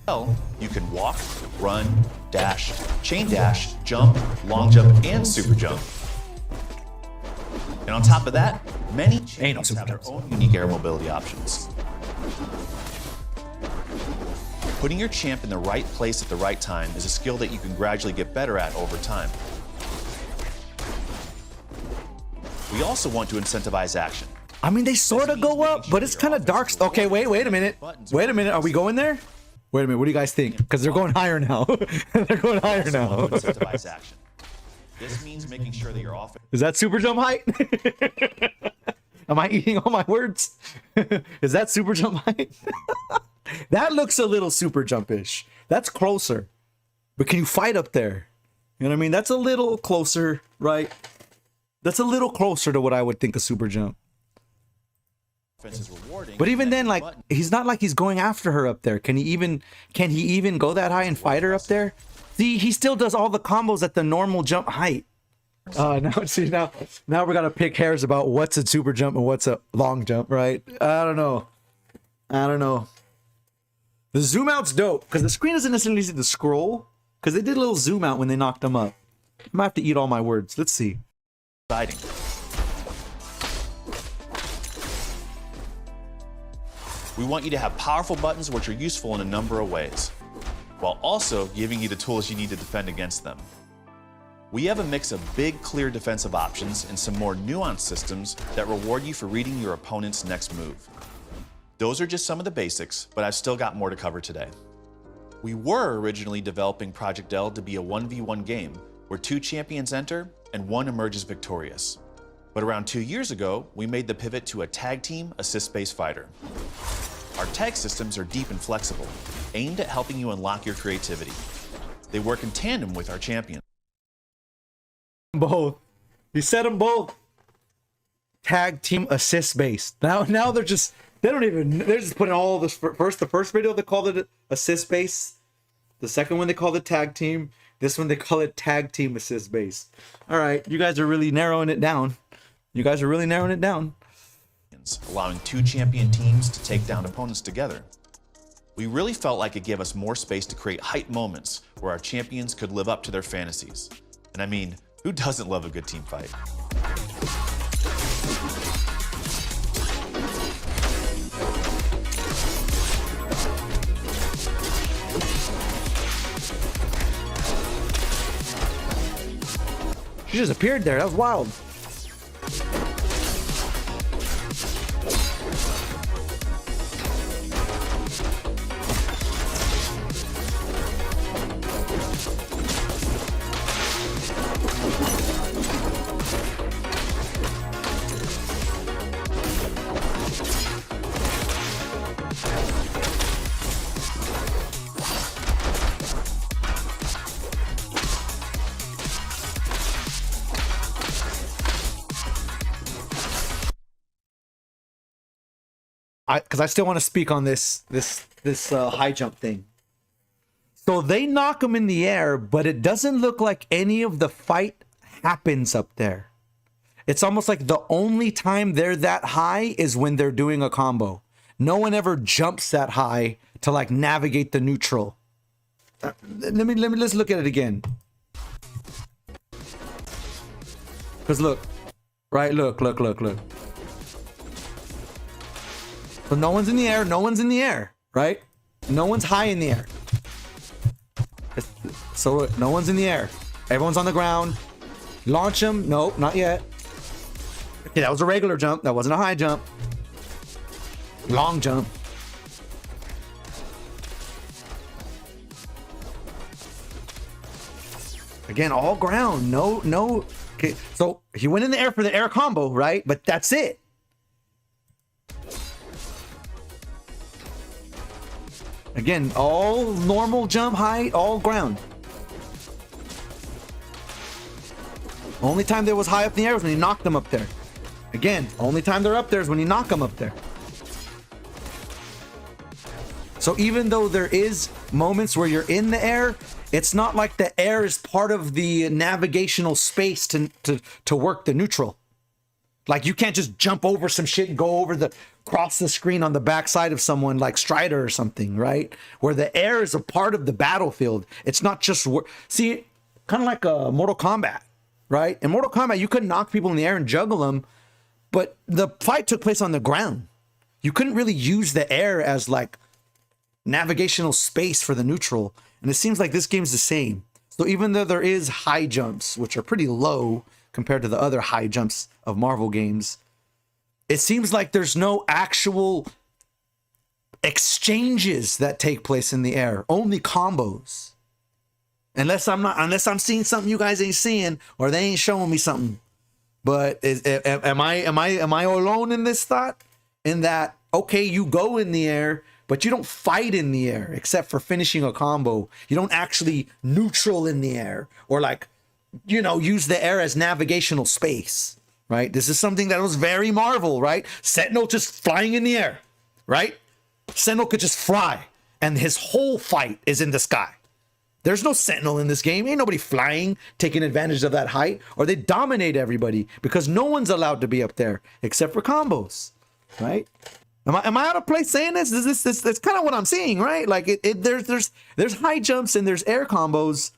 Well, you can walk, run, dash, chain dash, jump, long jump, and super jump. And on top of that, many chains have their own unique air mobility options. Putting your champ in the right place at the right time is a skill that you can gradually get better at over time. We also want to incentivize action. I mean, they sort of go up, but it's kind of dark. Okay, wait a minute. Wait a minute. Are we going there? Wait a minute. What do you guys think? Because they're going higher now. They're going higher now. Incentivize action. This means making sure that your offense. Is that super jump height? Am I eating all my words? Is that super jump height? That looks a little super jumpish. That's closer. But can you fight up there? You know what I mean? That's a little closer, right? That's a little closer to what I would think a super jump. But even then, like, he's not like he's going after her up there. Can he even go that high and fight her up there? See, he still does all the combos at the normal jump height. Now we gotta pick hairs about what's a super jump and what's a long jump, right? I don't know. The zoom out's dope because the screen isn't necessarily easy to scroll because they did a little zoom out when they knocked him up. I might have to eat all my words. Let's see. Exciting. We want you to have powerful buttons which are useful in a number of ways, while also giving you the tools you need to defend against them. We have a mix of big, clear defensive options and some more nuanced systems that reward you for reading your opponent's next move. Those are just some of the basics, but I've still got more to cover today. We were originally developing Project L to be a 1v1 game where 2 champions enter and 1 emerges victorious. But around 2 years ago, we made the pivot to a tag team assist-based fighter. Our tag systems are deep and flexible, aimed at helping you unlock your creativity. They work in tandem with our champions. Both. You said them both. Tag team assist based. Now they're just they're just putting all this the first video they called it assist based. The second one they called it tag team. This one they call it tag team assist based. All right, you guys are really narrowing it down. Allowing 2 champion teams to take down opponents together. We really felt like it gave us more space to create hype moments where our champions could live up to their fantasies. And I mean, who doesn't love a good team fight? She just appeared there. That was wild. Because I still want to speak on this high jump thing. So they knock them in the air, but it doesn't look like any of the fight happens up there. It's almost like the only time they're that high is when they're doing a combo. No one ever jumps that high to like navigate the neutral. Let's look at it again. Because look, right? Look. So no one's in the air, right? No one's high in the air. So no one's in the air. Everyone's on the ground. Launch them. Nope, not yet. Okay, that was a regular jump. That wasn't a high jump. Long jump. Again, all ground. No. Okay, so he went in the air for the air combo, right? But that's it. Again, all normal jump height, all ground. Only time there was high up in the air was when he knocked them up there. Again, only time they're up there is when you knock them up there. So even though there is moments where you're in the air, it's not like the air is part of the navigational space to work the neutral. Like you can't just jump over some shit and go over cross the screen on the backside of someone like Strider or something, right? Where the air is a part of the battlefield. It's not just see, kind of like a Mortal Kombat, right? In Mortal Kombat, you could knock people in the air and juggle them, but the fight took place on the ground. You couldn't really use the air as like navigational space for the neutral. And it seems like this game's the same. So even though there is high jumps, which are pretty low compared to the other high jumps of Marvel games, it seems like there's no actual exchanges that take place in the air, only combos. Unless I'm seeing something you guys ain't seeing, or they ain't showing me something. But am I alone in this thought? In that, okay, you go in the air, but you don't fight in the air except for finishing a combo. You don't actually neutral in the air or like, use the air as navigational space, right? This is something that was very Marvel, right? Sentinel just flying in the air, right? Sentinel could just fly and his whole fight is in the sky. There's no Sentinel in this game. Ain't nobody flying, taking advantage of that height, or they dominate everybody because no one's allowed to be up there except for combos, right? Am I out of place saying this? That's kind of what I'm seeing, right? Like there's high jumps and there's air combos,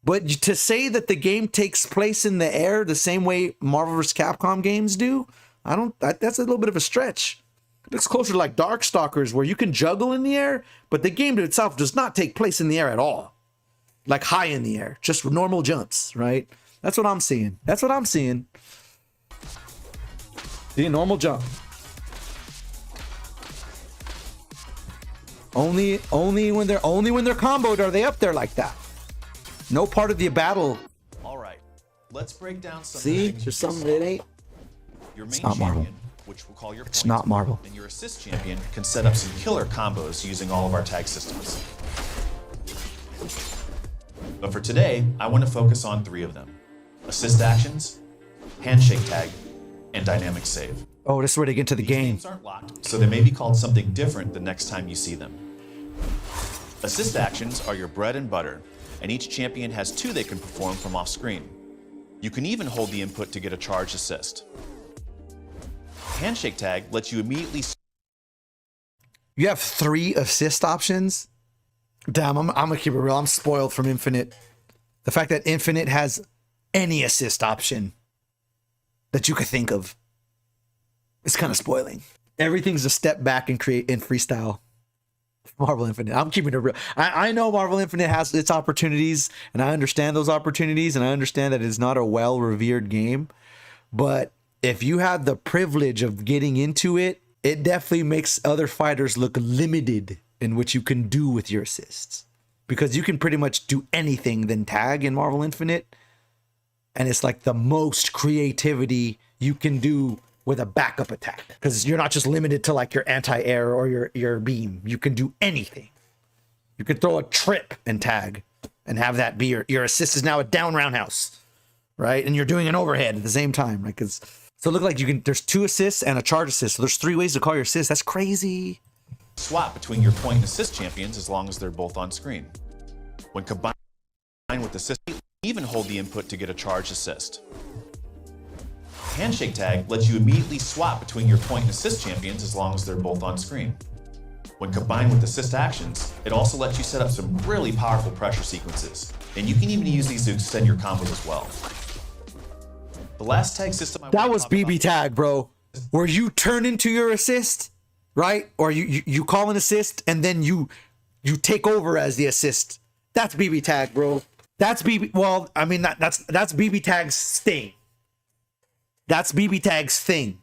but to say that the game takes place in the air the same way Marvel vs. Capcom games do, that's a little bit of a stretch. It looks closer to like Darkstalkers where you can juggle in the air, but the game itself does not take place in the air at all. like high in the air, just normal jumps, right? That's what I'm seeing. That's what I'm seeing. See, normal jump. Only when they're comboed are they up there like that. No part of the battle. All right, let's break down some. See, of the there's things you something that ain't. Your main not Marvel. champion, which we'll call your It's point, not Marvel. and your assist champion can set up some killer combos using all of our tag systems. But for today, I want to focus on 3 of them: assist actions, handshake tag, and dynamic save. Oh, this is where they get into the These game. names aren't locked, so they may be called something different the next time you see them. Assist actions are your bread and butter, and each champion has 2 they can perform from off screen. You can even hold the input to get a charged assist. Handshake tag lets you immediately. You have 3 assist options. Damn, I'm gonna keep it real. I'm spoiled from Infinite. The fact that Infinite has any assist option that you could think of, it's kind of spoiling. Everything's a step back and create in freestyle. Marvel Infinite. I'm keeping it real. I know Marvel Infinite has its opportunities, and I understand those opportunities, and I understand that it's not a well-revered game. But if you had the privilege of getting into it, it definitely makes other fighters look limited in what you can do with your assists. Because you can pretty much do anything than tag in Marvel Infinite. And it's like the most creativity you can do with a backup attack, because you're not just limited to like your anti-air or your beam. You can do anything. You can throw a trip and tag and have that be your assist is now a down roundhouse, right? And you're doing an overhead at the same time, right? Because so it look like you can. There's 2 assists and a charge assist. So there's 3 ways to call your assist. That's crazy. Swap between your point and assist champions as long as they're both on screen. When combined with assist, even hold the input to get a charged assist. Handshake tag lets you immediately swap between your point and assist champions as long as they're both on screen. When combined with assist actions, it also lets you set up some really powerful pressure sequences, and you can even use these to extend your combos as well. The last tag system that was BB tag, bro, where you turn into your assist, right? Or you call an assist and then you take over as the assist. That's BB tag, bro. That's BB. Well, I mean that's BB tag's thing. That's BB tag's thing.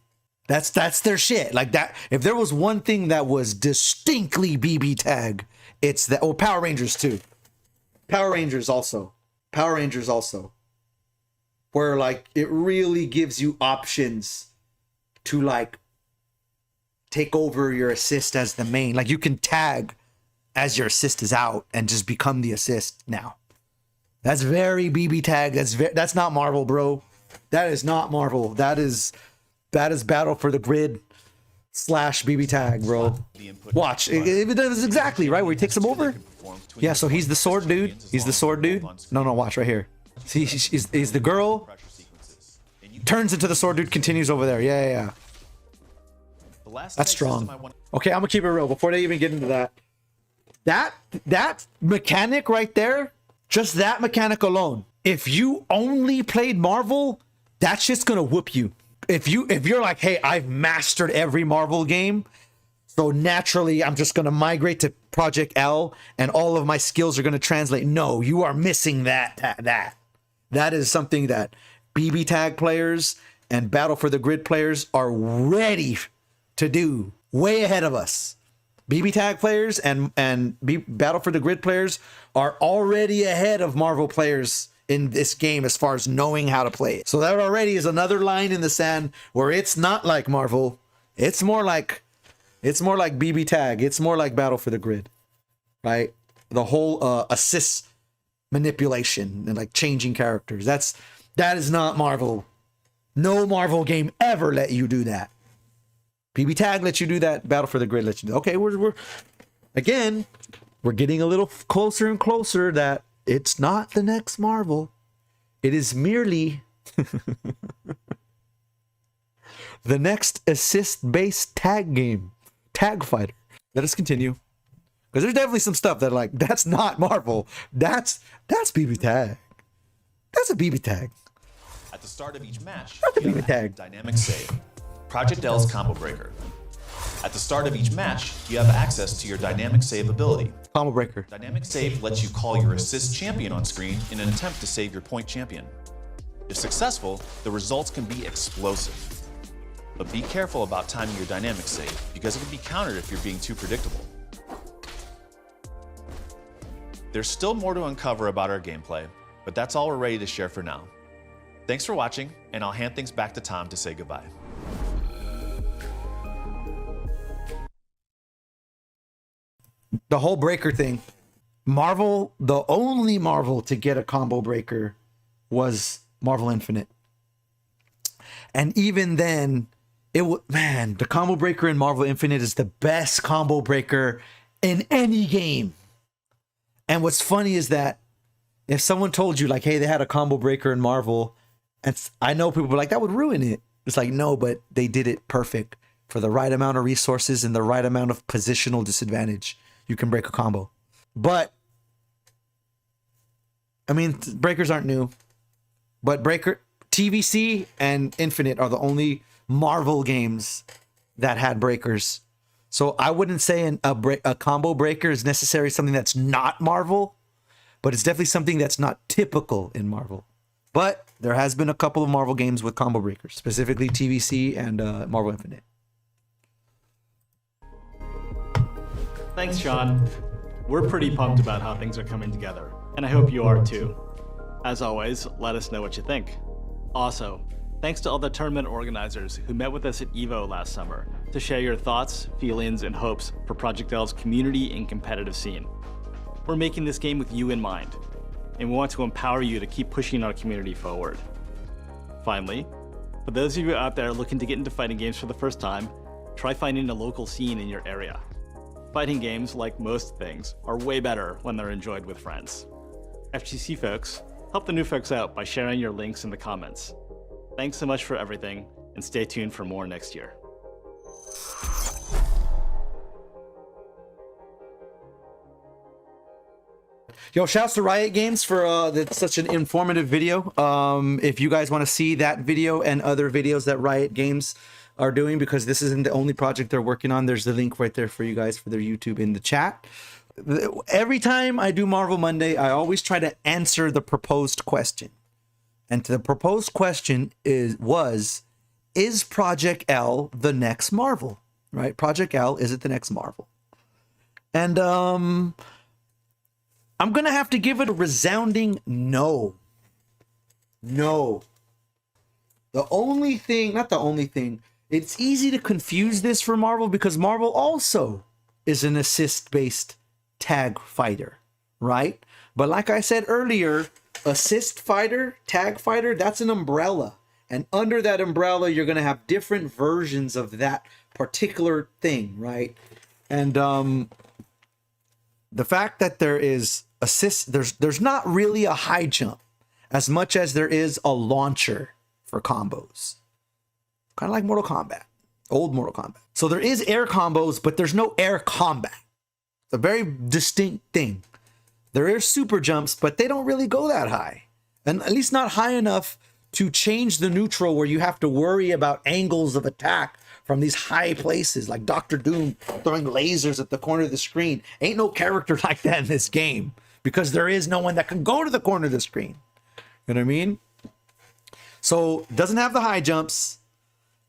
That's their shit. Like that. If there was one thing that was distinctly BB tag, it's that. Oh, Power Rangers too. Power Rangers also. Where like it really gives you options to like take over your assist as the main. Like you can tag as your assist is out and just become the assist now. That's very BB tag. That's not Marvel, bro. That is not Marvel. That is Battle for the Grid / BB tag, bro. Watch. It does exactly, right? Where he takes him over. Yeah, so he's the sword dude. No, watch right here. See, he's the girl. Turns into the sword dude, continues over there. Yeah. That's strong. Okay, I'm gonna keep it real before they even get into that. That mechanic right there, just that mechanic alone. If you only played Marvel, that shit's gonna whoop you. If you're like, hey, I've mastered every Marvel game, so naturally I'm just gonna migrate to Project L and all of my skills are gonna translate. No, you are missing that. That is something that BB tag players and Battle for the Grid players are ready to do way ahead of us. BB tag players and Battle for the Grid players are already ahead of Marvel players in this game as far as knowing how to play it. So that already is another line in the sand where it's not like Marvel. It's more like BB tag. It's more like Battle for the Grid, right? The whole assist manipulation and like changing characters. That is not Marvel. No Marvel game ever let you do that. BB tag lets you do that. Battle for the Grid lets you do. Okay, we're getting a little closer and closer that it's not the next Marvel. It is merely the next assist-based tag game, tag fighter. Let us continue, because there's definitely some stuff that like that's not Marvel. That's BB tag. That's a BB tag. At the start of each match, That's a you BB tag. Dynamic save. Project L's combo breaker. At the start of each match, you have access to your dynamic save ability. Combo breaker. Dynamic save lets you call your assist champion on screen in an attempt to save your point champion. If successful, the results can be explosive. But be careful about timing your dynamic save, because it can be countered if you're being too predictable. There's still more to uncover about our gameplay, but that's all we're ready to share for now. Thanks for watching, and I'll hand things back to Tom to say goodbye. The whole breaker thing. Marvel, the only Marvel to get a combo breaker was Marvel Infinite. And even then, man, the combo breaker in Marvel Infinite is the best combo breaker in any game. And what's funny is that if someone told you like, hey, they had a combo breaker in Marvel, and I know people were like, that would ruin it. It's like, no, but they did it perfect for the right amount of resources and the right amount of positional disadvantage. You can break a combo. But I mean, breakers aren't new, but breaker TVC and Infinite are the only Marvel games that had breakers. So I wouldn't say a combo breaker is necessarily something that's not Marvel, but it's definitely something that's not typical in Marvel. But there has been a couple of Marvel games with combo breakers, specifically TVC and Marvel Infinite. Thanks, Sean. We're pretty pumped about how things are coming together, and I hope you are too. As always, let us know what you think. Also, thanks to all the tournament organizers who met with us at EVO last summer to share your thoughts, feelings, and hopes for Project L's community and competitive scene. We're making this game with you in mind, and we want to empower you to keep pushing our community forward. Finally, for those of you out there looking to get into fighting games for the first time, try finding a local scene in your area. Fighting games, like most things, are way better when they're enjoyed with friends. FGC folks, help the new folks out by sharing your links in the comments. Thanks so much for everything, and stay tuned for more next year. Yo, shouts to Riot Games for that's such an informative video. If you guys want to see that video and other videos that Riot Games are doing, because this isn't the only project they're working on, there's the link right there for you guys for their YouTube in the chat. Every time I do Marvel Monday, I always try to answer the proposed question. And the proposed question is Project L the next Marvel? Right? Project L, is it the next Marvel? And I'm going to have to give it a resounding no. No. The only thing, not the only thing, it's easy to confuse this for Marvel because Marvel also is an assist-based tag fighter, right? But like I said earlier, assist fighter, tag fighter, that's an umbrella. And under that umbrella, you're going to have different versions of that particular thing, right? And the fact that there is assist, there's not really a high jump as much as there is a launcher for combos. Kind of like Mortal Kombat, old Mortal Kombat. So there is air combos, but there's no air combat. It's a very distinct thing. There are super jumps, but they don't really go that high. And at least not high enough to change the neutral where you have to worry about angles of attack from these high places, like Dr. Doom throwing lasers at the corner of the screen. Ain't no character like that in this game because there is no one that can go to the corner of the screen. You know what I mean? So doesn't have the high jumps,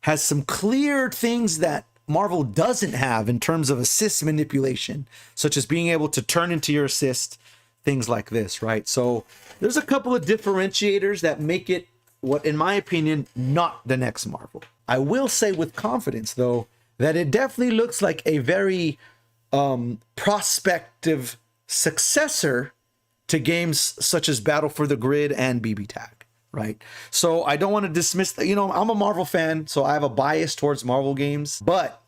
has some clear things that Marvel doesn't have in terms of assist manipulation, such as being able to turn into your assist, things like this, right? So there's a couple of differentiators that make it, what in my opinion, not the next Marvel. I will say with confidence, though, that it definitely looks like a very prospective successor to games such as Battle for the Grid and BB Tag, right? So I don't want to dismiss that. You know, I'm a Marvel fan, so I have a bias towards Marvel games. But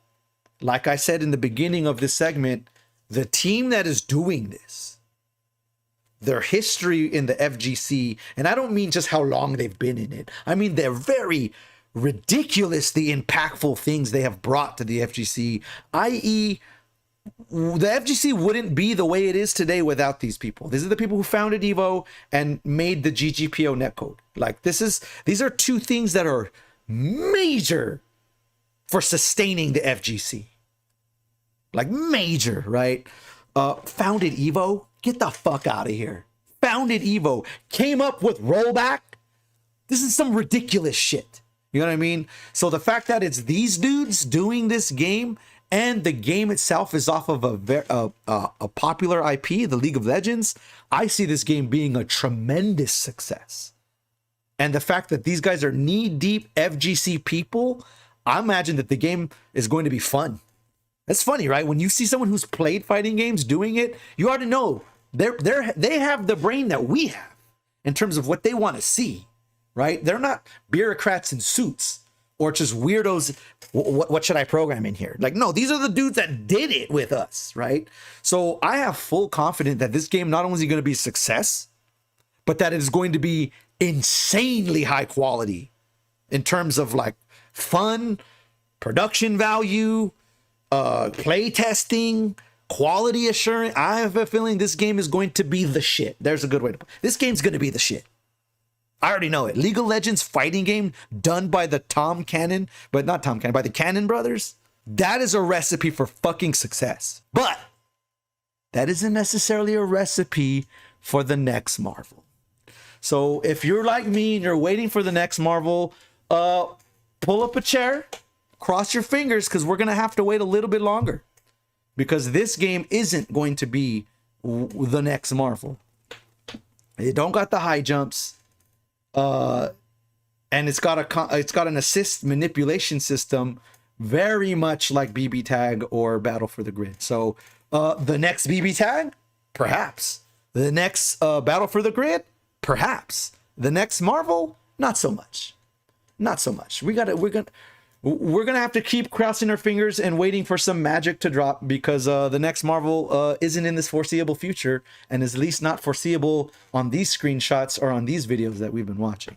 like I said in the beginning of this segment, the team that is doing this, their history in the FGC, and I don't mean just how long they've been in it. I mean, they're very ridiculously impactful things they have brought to the FGC, i.e., the FGC wouldn't be the way it is today without these people. These are the people who founded Evo and made the GGPO netcode. Like these are two things that are major for sustaining the FGC. like major, right? Founded Evo, get the fuck out of here. Founded Evo came up with rollback. This is some ridiculous shit. You know what I mean? So the fact that it's these dudes doing this game, and the game itself is off of a popular IP, the League of Legends, I see this game being a tremendous success. And the fact that these guys are knee-deep FGC people, I imagine that the game is going to be fun. That's funny, right? When you see someone who's played fighting games doing it, you already know they have the brain that we have in terms of what they want to see, right? They're not bureaucrats in suits or just weirdos. What should I program in here? Like, no, these are the dudes that did it with us, right? So I have full confidence that this game not only is going to be a success, but that it is going to be insanely high quality in terms of like fun, production value, play testing, quality assurance. I have a feeling this game is going to be the shit. There's a good way to put it. This game's going to be the shit. I already know it. League of Legends fighting game done by the by the Cannon brothers. That is a recipe for fucking success. But that isn't necessarily a recipe for the next Marvel. So if you're like me and you're waiting for the next Marvel, pull up a chair, cross your fingers, because we're going to have to wait a little bit longer. Because this game isn't going to be the next Marvel. It don't got the high jumps. And it's got an assist manipulation system very much like BB Tag or Battle for the Grid. So the next BB Tag, perhaps. The next Battle for the Grid, perhaps. The next Marvel, not so much. Not so much. We're gonna have to keep crossing our fingers and waiting for some magic to drop, because the next Marvel isn't in this foreseeable future, and is at least not foreseeable on these screenshots or on these videos that we've been watching.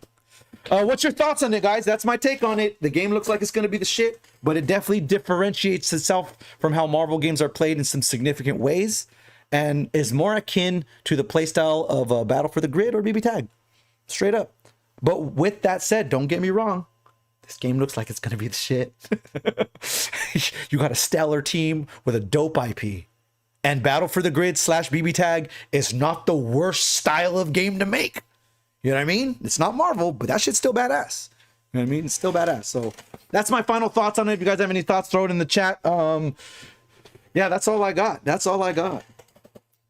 What's your thoughts on it, guys? That's my take on it. The game looks like it's gonna be the shit, but it definitely differentiates itself from how Marvel games are played in some significant ways, and is more akin to the playstyle of Battle for the Grid or BB Tag, straight up. But with that said, don't get me wrong. This game looks like it's going to be the shit. You got a stellar team with a dope IP. And Battle for the Grid / BB Tag is not the worst style of game to make. You know what I mean? It's not Marvel, but that shit's still badass. You know what I mean? It's still badass. So that's my final thoughts on it. If you guys have any thoughts, throw it in the chat. Yeah, that's all I got. That's all I got.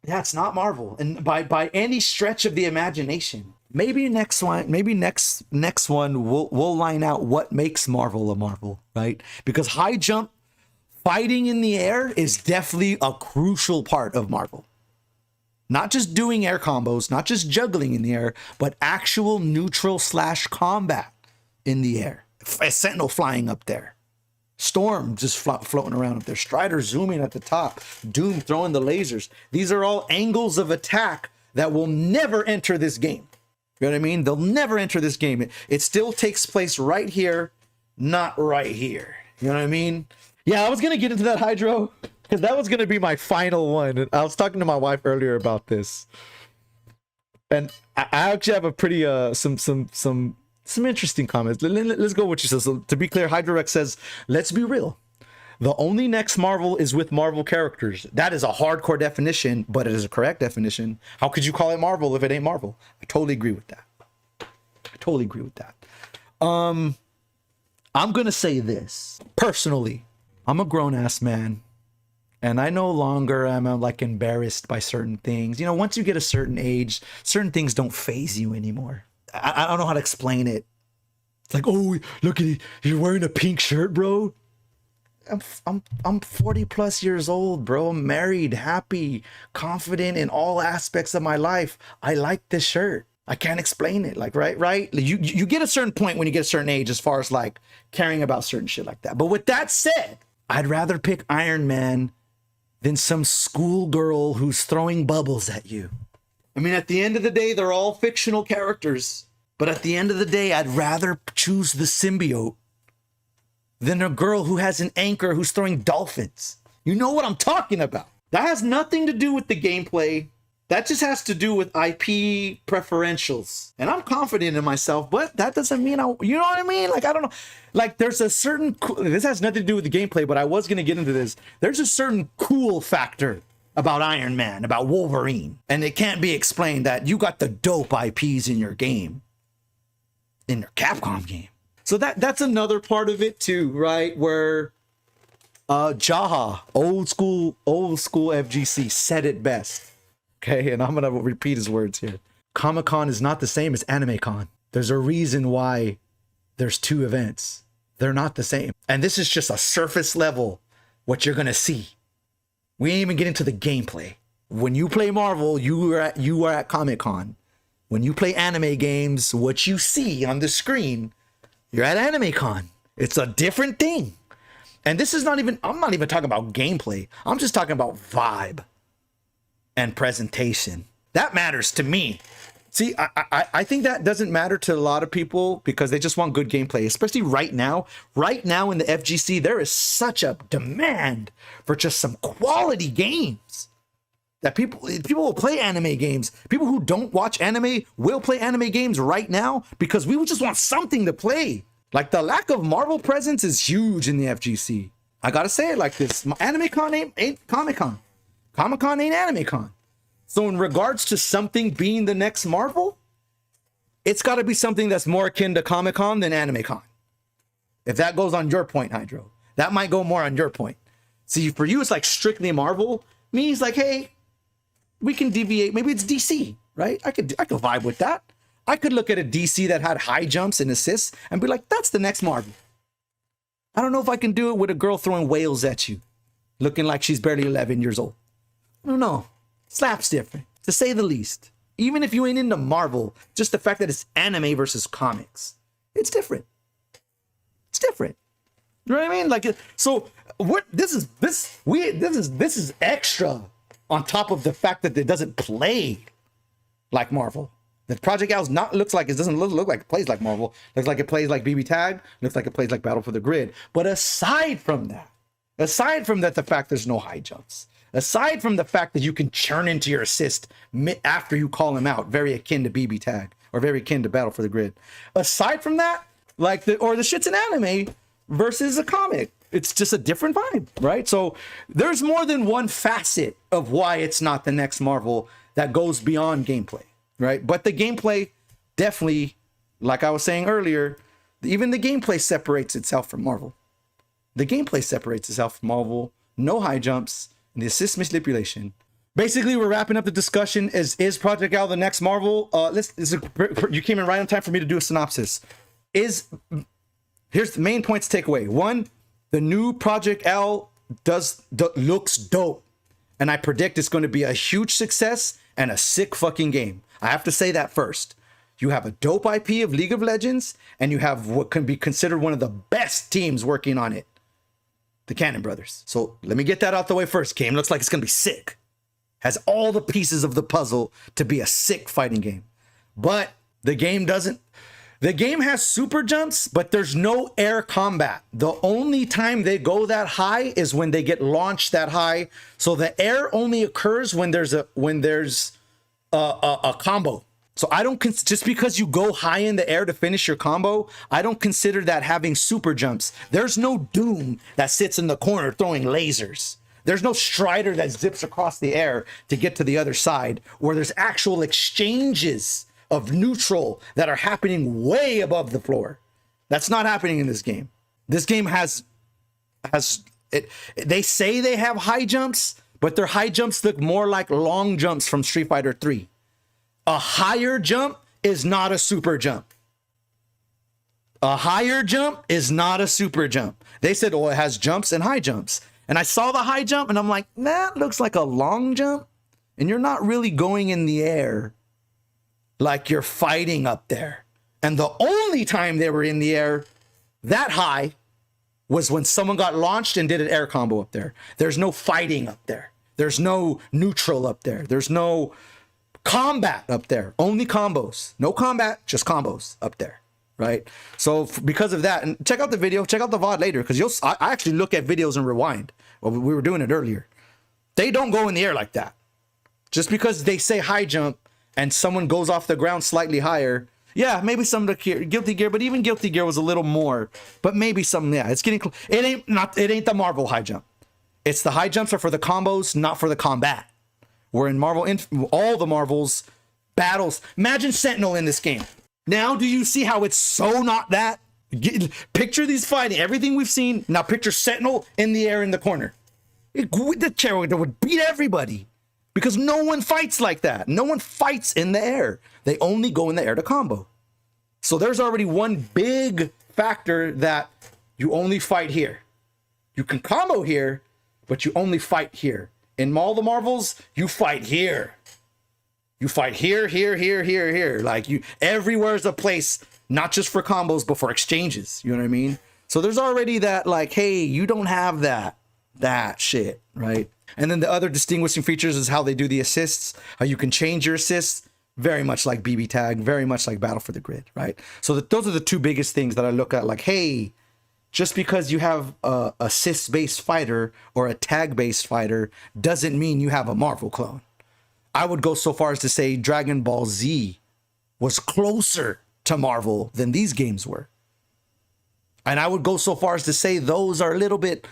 Yeah, it's not Marvel. And by any stretch of the imagination. Maybe next one we'll line out what makes Marvel a Marvel, right? Because high jump, fighting in the air is definitely a crucial part of Marvel. Not just doing air combos, not just juggling in the air, but actual neutral / combat in the air. A Sentinel flying up there. Storm just floating around up there. Strider zooming at the top. Doom throwing the lasers. These are all angles of attack that will never enter this game. You know what I mean? They'll never enter this game. It still takes place right here, not right here. You know what I mean? Yeah, I was going to get into that Hydro, because that was going to be my final one. And I was talking to my wife earlier about this. And I actually have a pretty, some interesting comments. Let's go with what she says. So, to be clear, Hydrorex says, let's be real. The only next Marvel is with Marvel characters. That is a hardcore definition, but it is a correct definition. How could you call it Marvel if it ain't Marvel? I totally agree with that. I'm gonna say this. Personally, I'm a grown-ass man, and I no longer am like embarrassed by certain things. You know, once you get a certain age, certain things don't faze you anymore. I don't know how to explain it. It's like, oh, look at it. You're wearing a pink shirt, bro. I'm 40 plus years old, bro. I'm married, happy, confident in all aspects of my life. I like this shirt. I can't explain it. Like, right? You get a certain point when you get a certain age as far as like caring about certain shit like that. But with that said, I'd rather pick Iron Man than some schoolgirl who's throwing bubbles at you. I mean, at the end of the day, they're all fictional characters. But at the end of the day, I'd rather choose the symbiote than a girl who has an anchor who's throwing dolphins. You know what I'm talking about. That has nothing to do with the gameplay. That just has to do with IP preferentials. And I'm confident in myself, but that doesn't mean you know what I mean? Like, I don't know. Like, there's a certain, this has nothing to do with the gameplay, but I was going to get into this. There's a certain cool factor about Iron Man, about Wolverine. And it can't be explained that you got the dope IPs in your game, in your Capcom game. So that's another part of it too, right? Where Jaha, old school FGC said it best. Okay, and I'm gonna repeat his words here. Comic-Con is not the same as AnimeCon. There's a reason why there's two events. They're not the same. And this is just a surface level what you're gonna see. We ain't even getting to the gameplay. When you play Marvel, you are at Comic-Con. When you play anime games, what you see on the screen, you're at AnimeCon. It's a different thing. And this is not even, I'm not even talking about gameplay. I'm just talking about vibe and presentation. That matters to me. See, I think that doesn't matter to a lot of people because they just want good gameplay, especially right now. Right now in the FGC, there is such a demand for just some quality games that people will play anime games. People who don't watch anime will play anime games right now because we would just want something to play. Like, the lack of Marvel presence is huge in the FGC. I gotta say it like this. AnimeCon ain't Comic-Con. Comic-Con ain't AnimeCon. So in regards to something being the next Marvel, it's got to be something that's more akin to Comic-Con than AnimeCon. If that goes on your point, Hydro, that might go more on your point. See, for you, it's like strictly Marvel. Me, it's like, hey, we can deviate. Maybe it's DC, right? I could vibe with that. I could look at a DC that had high jumps and assists and be like, that's the next Marvel. I don't know if I can do it with a girl throwing whales at you, looking like she's barely 11 years old. I don't know. Slap's different, to say the least. Even if you ain't into Marvel, just the fact that it's anime versus comics, it's different. It's different. You know what I mean? Like, so what? This is extra on top of the fact that it doesn't play like Marvel. The Project L's doesn't look like it plays like Marvel. Looks like it plays like BB Tag. Looks like it plays like Battle for the Grid. But aside from that, the fact there's no high jumps. Aside from the fact that you can churn into your assist after you call him out, very akin to BB Tag or very akin to Battle for the Grid. Aside from that, the shit's an anime versus a comic. It's just a different vibe, right? So there's more than one facet of why it's not the next Marvel that goes beyond gameplay, right? But the gameplay definitely, like I was saying earlier, even the gameplay separates itself from Marvel. The gameplay separates itself from Marvel. No high jumps. The assist manipulation. Basically, we're wrapping up the discussion. Is Project L the next Marvel? You came in right on time for me to do a synopsis. Here's the main points to take away. One, the new Project L looks dope, and I predict it's going to be a huge success and a sick fucking game. I have to say that first. You have a dope IP of League of Legends, and you have what can be considered one of the best teams working on it. The Cannon Brothers. So let me get that out the way first. Game looks like it's going to be sick. Has all the pieces of the puzzle to be a sick fighting game. But the game has super jumps, but there's no air combat. The only time they go that high is when they get launched that high. So the air only occurs when there's a combo. So I don't, just because you go high in the air to finish your combo, I don't consider that having super jumps. There's no Doom that sits in the corner throwing lasers. There's no Strider that zips across the air to get to the other side, where there's actual exchanges of neutral that are happening way above the floor. That's not happening in this game. This game has it. They say they have high jumps, but their high jumps look more like long jumps from Street Fighter 3. A higher jump is not a super jump. A higher jump is not a super jump. They said, oh, it has jumps and high jumps. And I saw the high jump and I'm like, that looks like a long jump. And you're not really going in the air like you're fighting up there. And the only time they were in the air that high was when someone got launched and did an air combo up there. There's no fighting up there. There's no neutral up there. There's no combat up there. Only combos. No combat, just combos up there, right? So because of that, and check out the video, check out the VOD later, because I actually look at videos and rewind. Well, we were doing it earlier. They don't go in the air like that. Just because they say high jump and someone goes off the ground slightly higher, yeah, maybe some of the Guilty Gear, but even Guilty Gear was a little more. But maybe some, yeah, it's getting close. It ain't the Marvel high jump. It's the high jumps are for the combos, not for the combat. Where in Marvel, all the Marvels battles. Imagine Sentinel in this game. Now, do you see how it's so not that? Picture these fighting, everything we've seen. Now picture Sentinel in the air in the corner. The character would beat everybody because no one fights like that. No one fights in the air. They only go in the air to combo. So there's already one big factor that you only fight here. You can combo here, but you only fight here. In all the Marvels, you fight here. You fight here, here, here, here, here. Like you, everywhere is a place, not just for combos, but for exchanges. You know what I mean? So there's already that, like, hey, you don't have that shit, right? And then the other distinguishing features is how they do the assists, how you can change your assists, very much like BB Tag, very much like Battle for the Grid, right? So those are the two biggest things that I look at, like, hey, just because you have a assist-based fighter or a tag-based fighter doesn't mean you have a Marvel clone. I would go so far as to say Dragon Ball Z was closer to Marvel than these games were. And I would go so far as to say those are a little bit...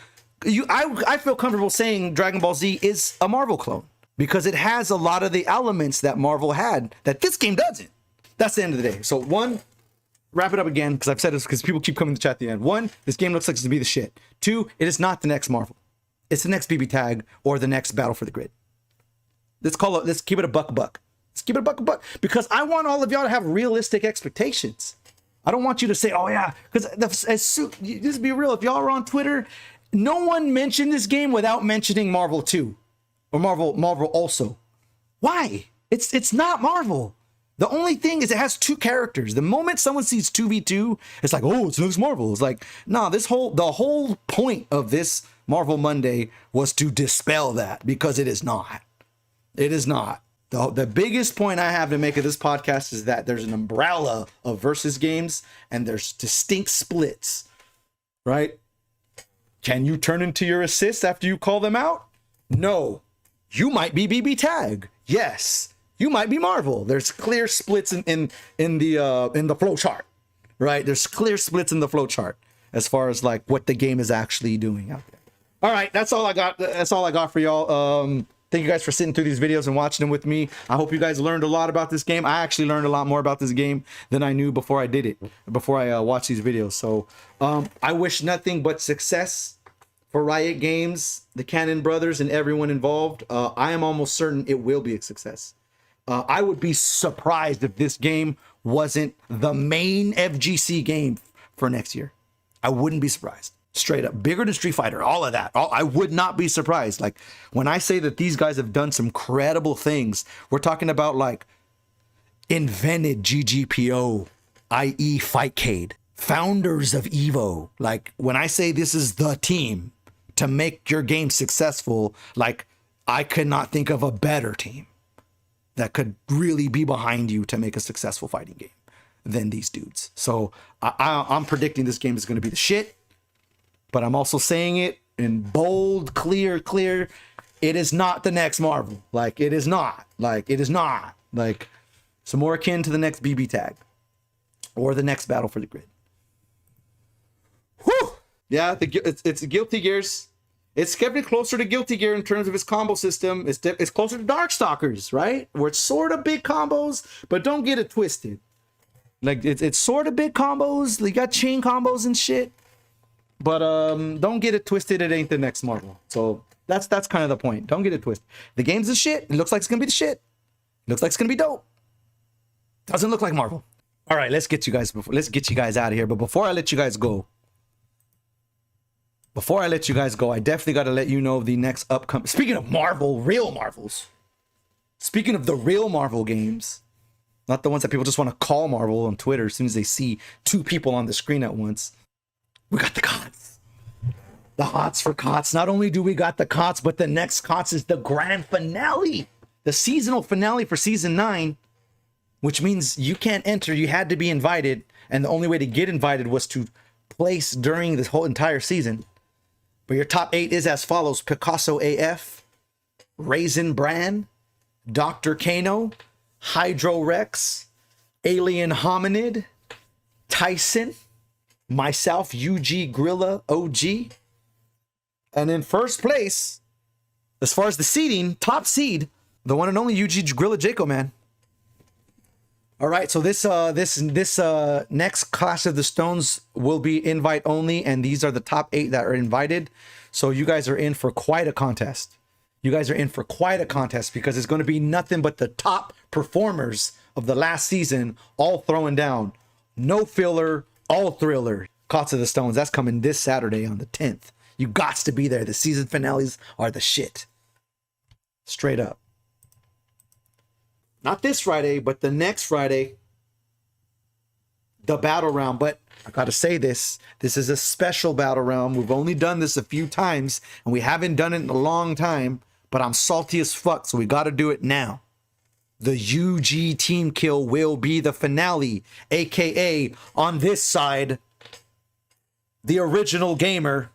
I feel comfortable saying Dragon Ball Z is a Marvel clone because it has a lot of the elements that Marvel had that this game doesn't. That's the end of the day. So one, wrap it up again because I've said this because people keep coming to chat at the end. One, this game looks like it's to be the shit. Two, it is not the next Marvel. It's the next BB Tag or the next Battle for the Grid. Let's keep it a buck. Let's keep it a buck because I want all of y'all to have realistic expectations. I don't want you to say, oh yeah, because just be real. If y'all are on Twitter, no one mentioned this game without mentioning Marvel 2 or Marvel also. Why? It's not Marvel. The only thing is it has two characters. The moment someone sees 2v2, it's like, oh, it's next Marvel. It's like, no, the whole point of this Marvel Monday was to dispel that because it is not. It is not. The biggest point I have to make of this podcast is that there's an umbrella of versus games and there's distinct splits, right? Can you turn into your assists after you call them out? No. You might be BB Tag. Yes. You might be Marvel. There's clear splits in the flow chart, right? There's clear splits in the flow chart as far as like what the game is actually doing out there. All right, that's all I got. That's all I got for y'all. Thank you guys for sitting through these videos and watching them with me. I hope you guys learned a lot about this game. I actually learned a lot more about this game than I knew before I did it, before I watched these videos. So I wish nothing but success for Riot Games, the Cannon brothers, and everyone involved. I am almost certain it will be a success. I would be surprised if this game wasn't the main FGC game for next year. I wouldn't be surprised. Straight up, bigger than Street Fighter, all of that. I would not be surprised. Like when I say that these guys have done some credible things, we're talking about like invented GGPO, i.e. Fightcade, founders of Evo. Like when I say this is the team to make your game successful, like I could not think of a better team that could really be behind you to make a successful fighting game than these dudes. So I'm predicting this game is going to be the shit. But I'm also saying it in bold, clear. It is not the next Marvel. Like, it is not. Like, it is not. Like, it's more akin to the next BB Tag. Or the next Battle for the Grid. Whew! Yeah, it's Guilty Gears. It's getting closer to Guilty Gear in terms of its combo system. It's closer to Darkstalkers, right? Where it's sort of big combos, but don't get it twisted. Like, it's sort of big combos. You got chain combos and shit. But don't get it twisted. It ain't the next Marvel. So that's kind of the point. Don't get it twisted. The game's the shit. It looks like it's gonna be the shit. It looks like it's gonna be dope. Doesn't look like Marvel. All right, let's get you guys out of here. But before I let you guys go, I definitely got to let you know the next upcoming. Speaking of Marvel, real Marvels. Speaking of the real Marvel games, not the ones that people just want to call Marvel on Twitter as soon as they see two people on the screen at once. We got the COTS. The HOTS for COTS. Not only do we got the COTS, but the next COTS is the grand finale. The seasonal finale for season 9, which means you can't enter. You had to be invited. And the only way to get invited was to place during this whole entire season. But your top 8 is as follows: Picasso AF, Raisin Bran, Dr. Kano, Hydro Rex, Alien Hominid, Tyson, myself, UG Grilla OG. And in first place, as far as the seeding, top seed, the one and only UG Grilla Jaco, man. All right, so this next Clash of the Stones will be invite only, and these are the top 8 that are invited. So you guys are in for quite a contest. You guys are in for quite a contest because it's going to be nothing but the top performers of the last season all throwing down. No filler, all thriller. Clash of the Stones, that's coming this Saturday on the 10th. You gots to be there. The season finales are the shit. Straight up. Not this Friday, but the next Friday, the battle round. But I gotta say this is a special battle round. We've only done this a few times, and we haven't done it in a long time, but I'm salty as fuck, so we gotta do it now. The UG team kill will be the finale, aka on this side, the original gamer,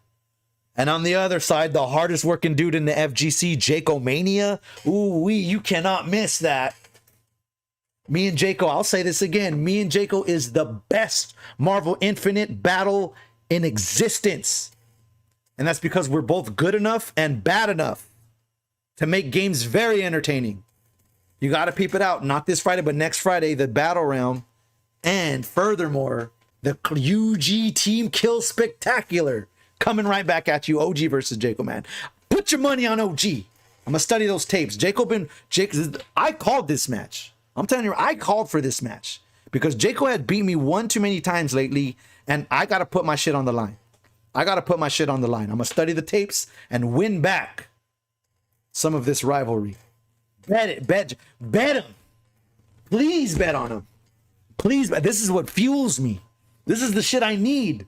and on the other side, the hardest working dude in the FGC, Jaco Mania. Ooh, you cannot miss that. Me and Jaco, I'll say this again. Me and Jaco is the best Marvel Infinite battle in existence. And that's because we're both good enough and bad enough to make games very entertaining. You got to peep it out. Not this Friday, but next Friday, the battle round. And furthermore, the UG Team Kill Spectacular coming right back at you. OG versus Jaco, man. Put your money on OG. I'm going to study those tapes. I called this match. I'm telling you, I called for this match because Jaco had beat me one too many times lately, and I got to put my shit on the line. I'm going to study the tapes and win back some of this rivalry. Bet him. Please bet on him. Please bet. This is what fuels me. This is the shit I need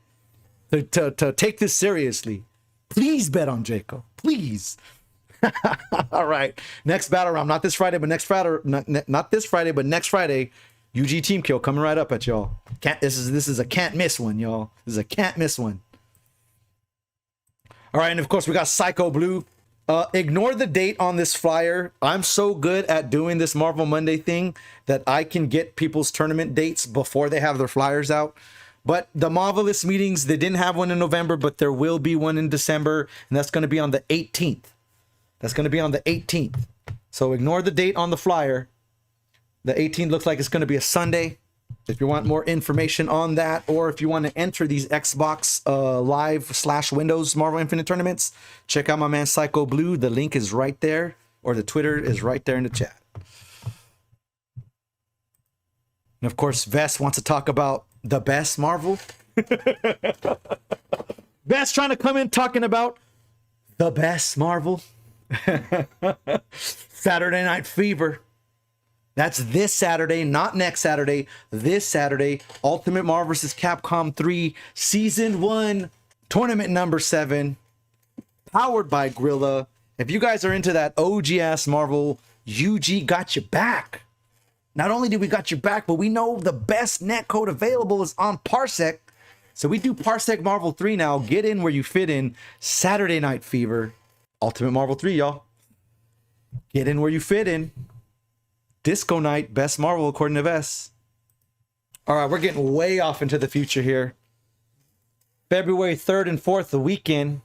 to take this seriously. Please bet on Jaco. Please. All right. Next battle round. Not this Friday, but next Friday. Not this Friday, but next Friday. UG Team Kill coming right up at y'all. This is a can't miss one, y'all. This is a can't miss one. All right, and of course we got Psycho Blue. Ignore the date on this flyer. I'm so good at doing this Marvel Monday thing that I can get people's tournament dates before they have their flyers out. But the Marvelous meetings, they didn't have one in November, but there will be one in December, and that's going to be on the 18th. That's going to be on the 18th. So ignore the date on the flyer. The 18th looks like it's going to be a Sunday. If you want more information on that, or if you want to enter these Xbox Live / Windows Marvel Infinite tournaments, check out my man Psycho Blue. The link is right there, or the Twitter is right there in the chat. And of course, Vest wants to talk about the best Marvel. Vest trying to come in talking about the best Marvel. Saturday Night Fever. That's this Saturday, not next Saturday. This Saturday, Ultimate Marvel vs. Capcom 3 Season 1 Tournament number 7, powered by Grilla. If you guys are into that OG-ass Marvel, UG got your back. Not only do we got your back, but we know the best netcode available is on Parsec. So we do Parsec Marvel 3 now. Get in where you fit in. Saturday Night Fever. Ultimate Marvel 3, y'all. Get in where you fit in. Disco Night, best Marvel according to Vess. All right, we're getting way off into the future here. February 3rd and 4th, the weekend.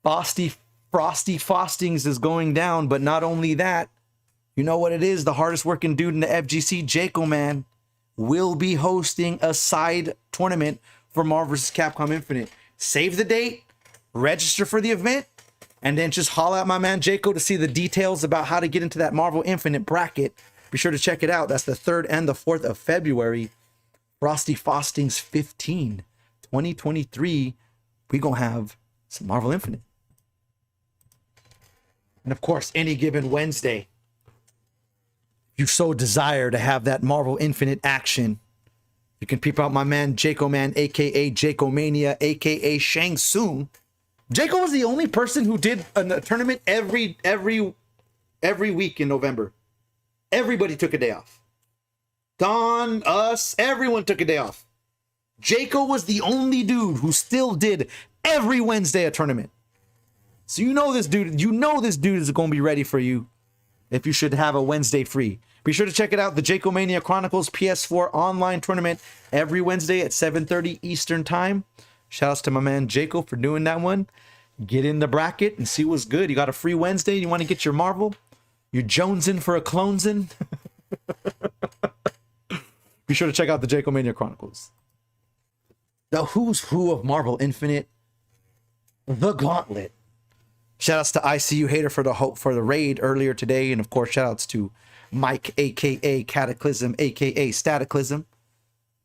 Frosty Fostings is going down, but not only that, you know what it is? The hardest working dude in the FGC, Jaco Man, will be hosting a side tournament for Marvel vs. Capcom Infinite. Save the date, register for the event, and then just holler at my man Jaco to see the details about how to get into that Marvel Infinite bracket. Be sure to check it out. That's the 3rd and the 4th of February. Frosty Fostings 15, 2023. We gonna have some Marvel Infinite. And of course, any given Wednesday, you so desire to have that Marvel Infinite action, you can peep out my man Jaco Man, aka Jaco Mania, aka Shang Tsung. Jaco was the only person who did a tournament every week in November. Everybody took a day off. Don, us, everyone took a day off. Jaco was the only dude who still did every Wednesday a tournament. So you know this dude is going to be ready for you. if you should have a Wednesday free. Be sure to check it out, the Jacomania Chronicles PS4 online tournament every Wednesday at 7:30 Eastern Time. Shoutouts to my man Jaco for doing that one. Get in the bracket and see what's good. You got a free Wednesday, you want to get your Marvel? You're jonesing for a clonesing? Be sure to check out the Jacomania Chronicles. The who's who of Marvel Infinite, the Gauntlet. Shoutouts to ICU Hater for the raid earlier today, and of course shoutouts to Mike, aka Cataclysm, aka Stataclysm.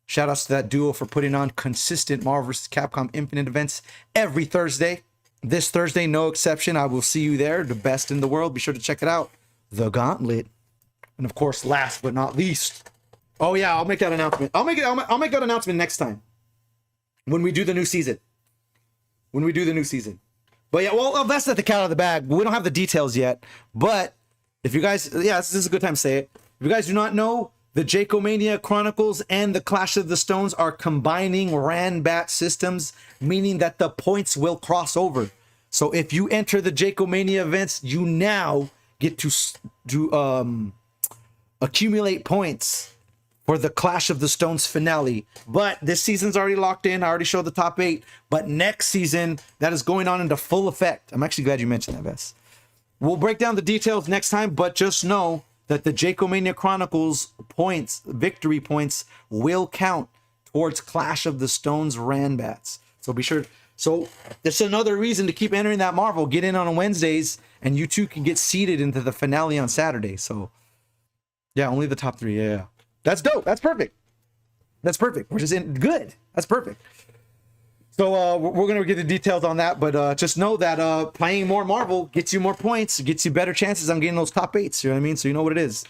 Shoutouts to that duo for putting on consistent Marvel vs. Capcom Infinite events every Thursday. This Thursday, no exception. I will see you there, the best in the world. Be sure to check it out, the Gauntlet. And of course, last but not least, oh yeah, I'll make that announcement. I'll make that announcement next time when we do the new season. But yeah, well, that's not the cat out of the bag. We don't have the details yet. But if you guys, yeah, this is a good time to say it. If you guys do not know, the Jacomania Chronicles and the Clash of the Stones are combining Ranbat systems, meaning that the points will cross over. So if you enter the Jacomania events, you now get to accumulate points for the Clash of the Stones finale. But this season's already locked in. I already showed the top 8. But next season, that is going on into full effect. I'm actually glad you mentioned that, Vess. We'll break down the details next time, but just know that the Jacomania Chronicles points, victory points, will count towards Clash of the Stones Ranbats. So be sure. So that's another reason to keep entering that Marvel. Get in on Wednesdays, and you too can get seeded into the finale on Saturday. So yeah, only the top 3. Yeah. That's dope. That's perfect. Which is good. That's perfect. So we're going to get the details on that, but just know that playing more Marvel gets you more points, gets you better chances on getting those top 8s. You know what I mean? So you know what it is.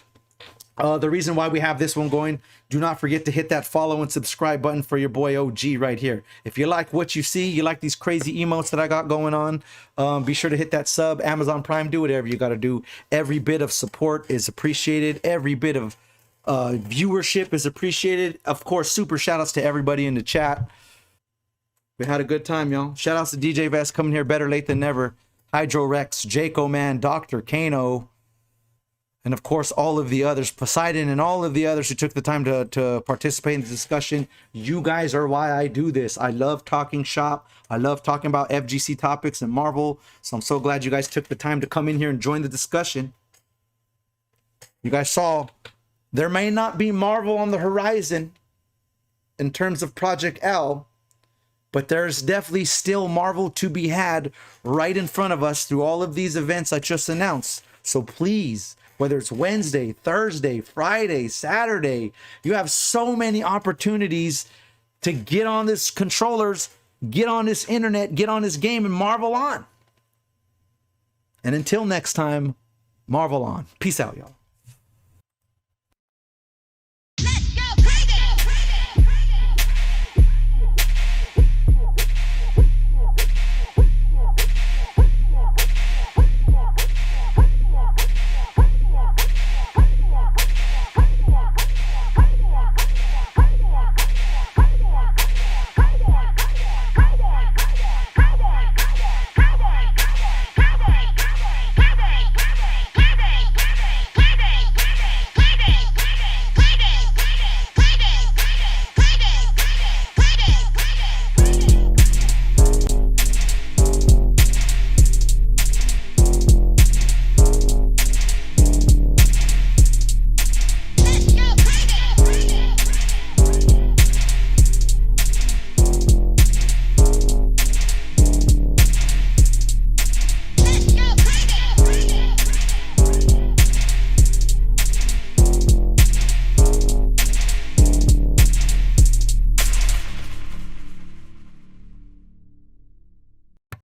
The reason why we have this one going, do not forget to hit that follow and subscribe button for your boy OG right here. If you like what you see, you like these crazy emotes that I got going on, be sure to hit that sub, Amazon Prime, do whatever you got to do. Every bit of support is appreciated. Every bit of viewership is appreciated. Of course, super shout outs to everybody in the chat. We had a good time, y'all. Shout outs to DJ Vest coming here better late than never. Hydro Rex, Jaco Man, Dr. Kano, and of course all of the others, Poseidon and all of the others who took the time to participate in the discussion. You guys are why I do this. I love talking shop. I love talking about FGC topics and Marvel. So I'm so glad you guys took the time to come in here and join the discussion. You guys saw there may not be Marvel on the horizon in terms of Project L, but there's definitely still Marvel to be had right in front of us through all of these events I just announced. So please, whether it's Wednesday, Thursday, Friday, Saturday, you have so many opportunities to get on this controllers, get on this internet, get on this game, and Marvel on. And until next time, Marvel on. Peace out, y'all.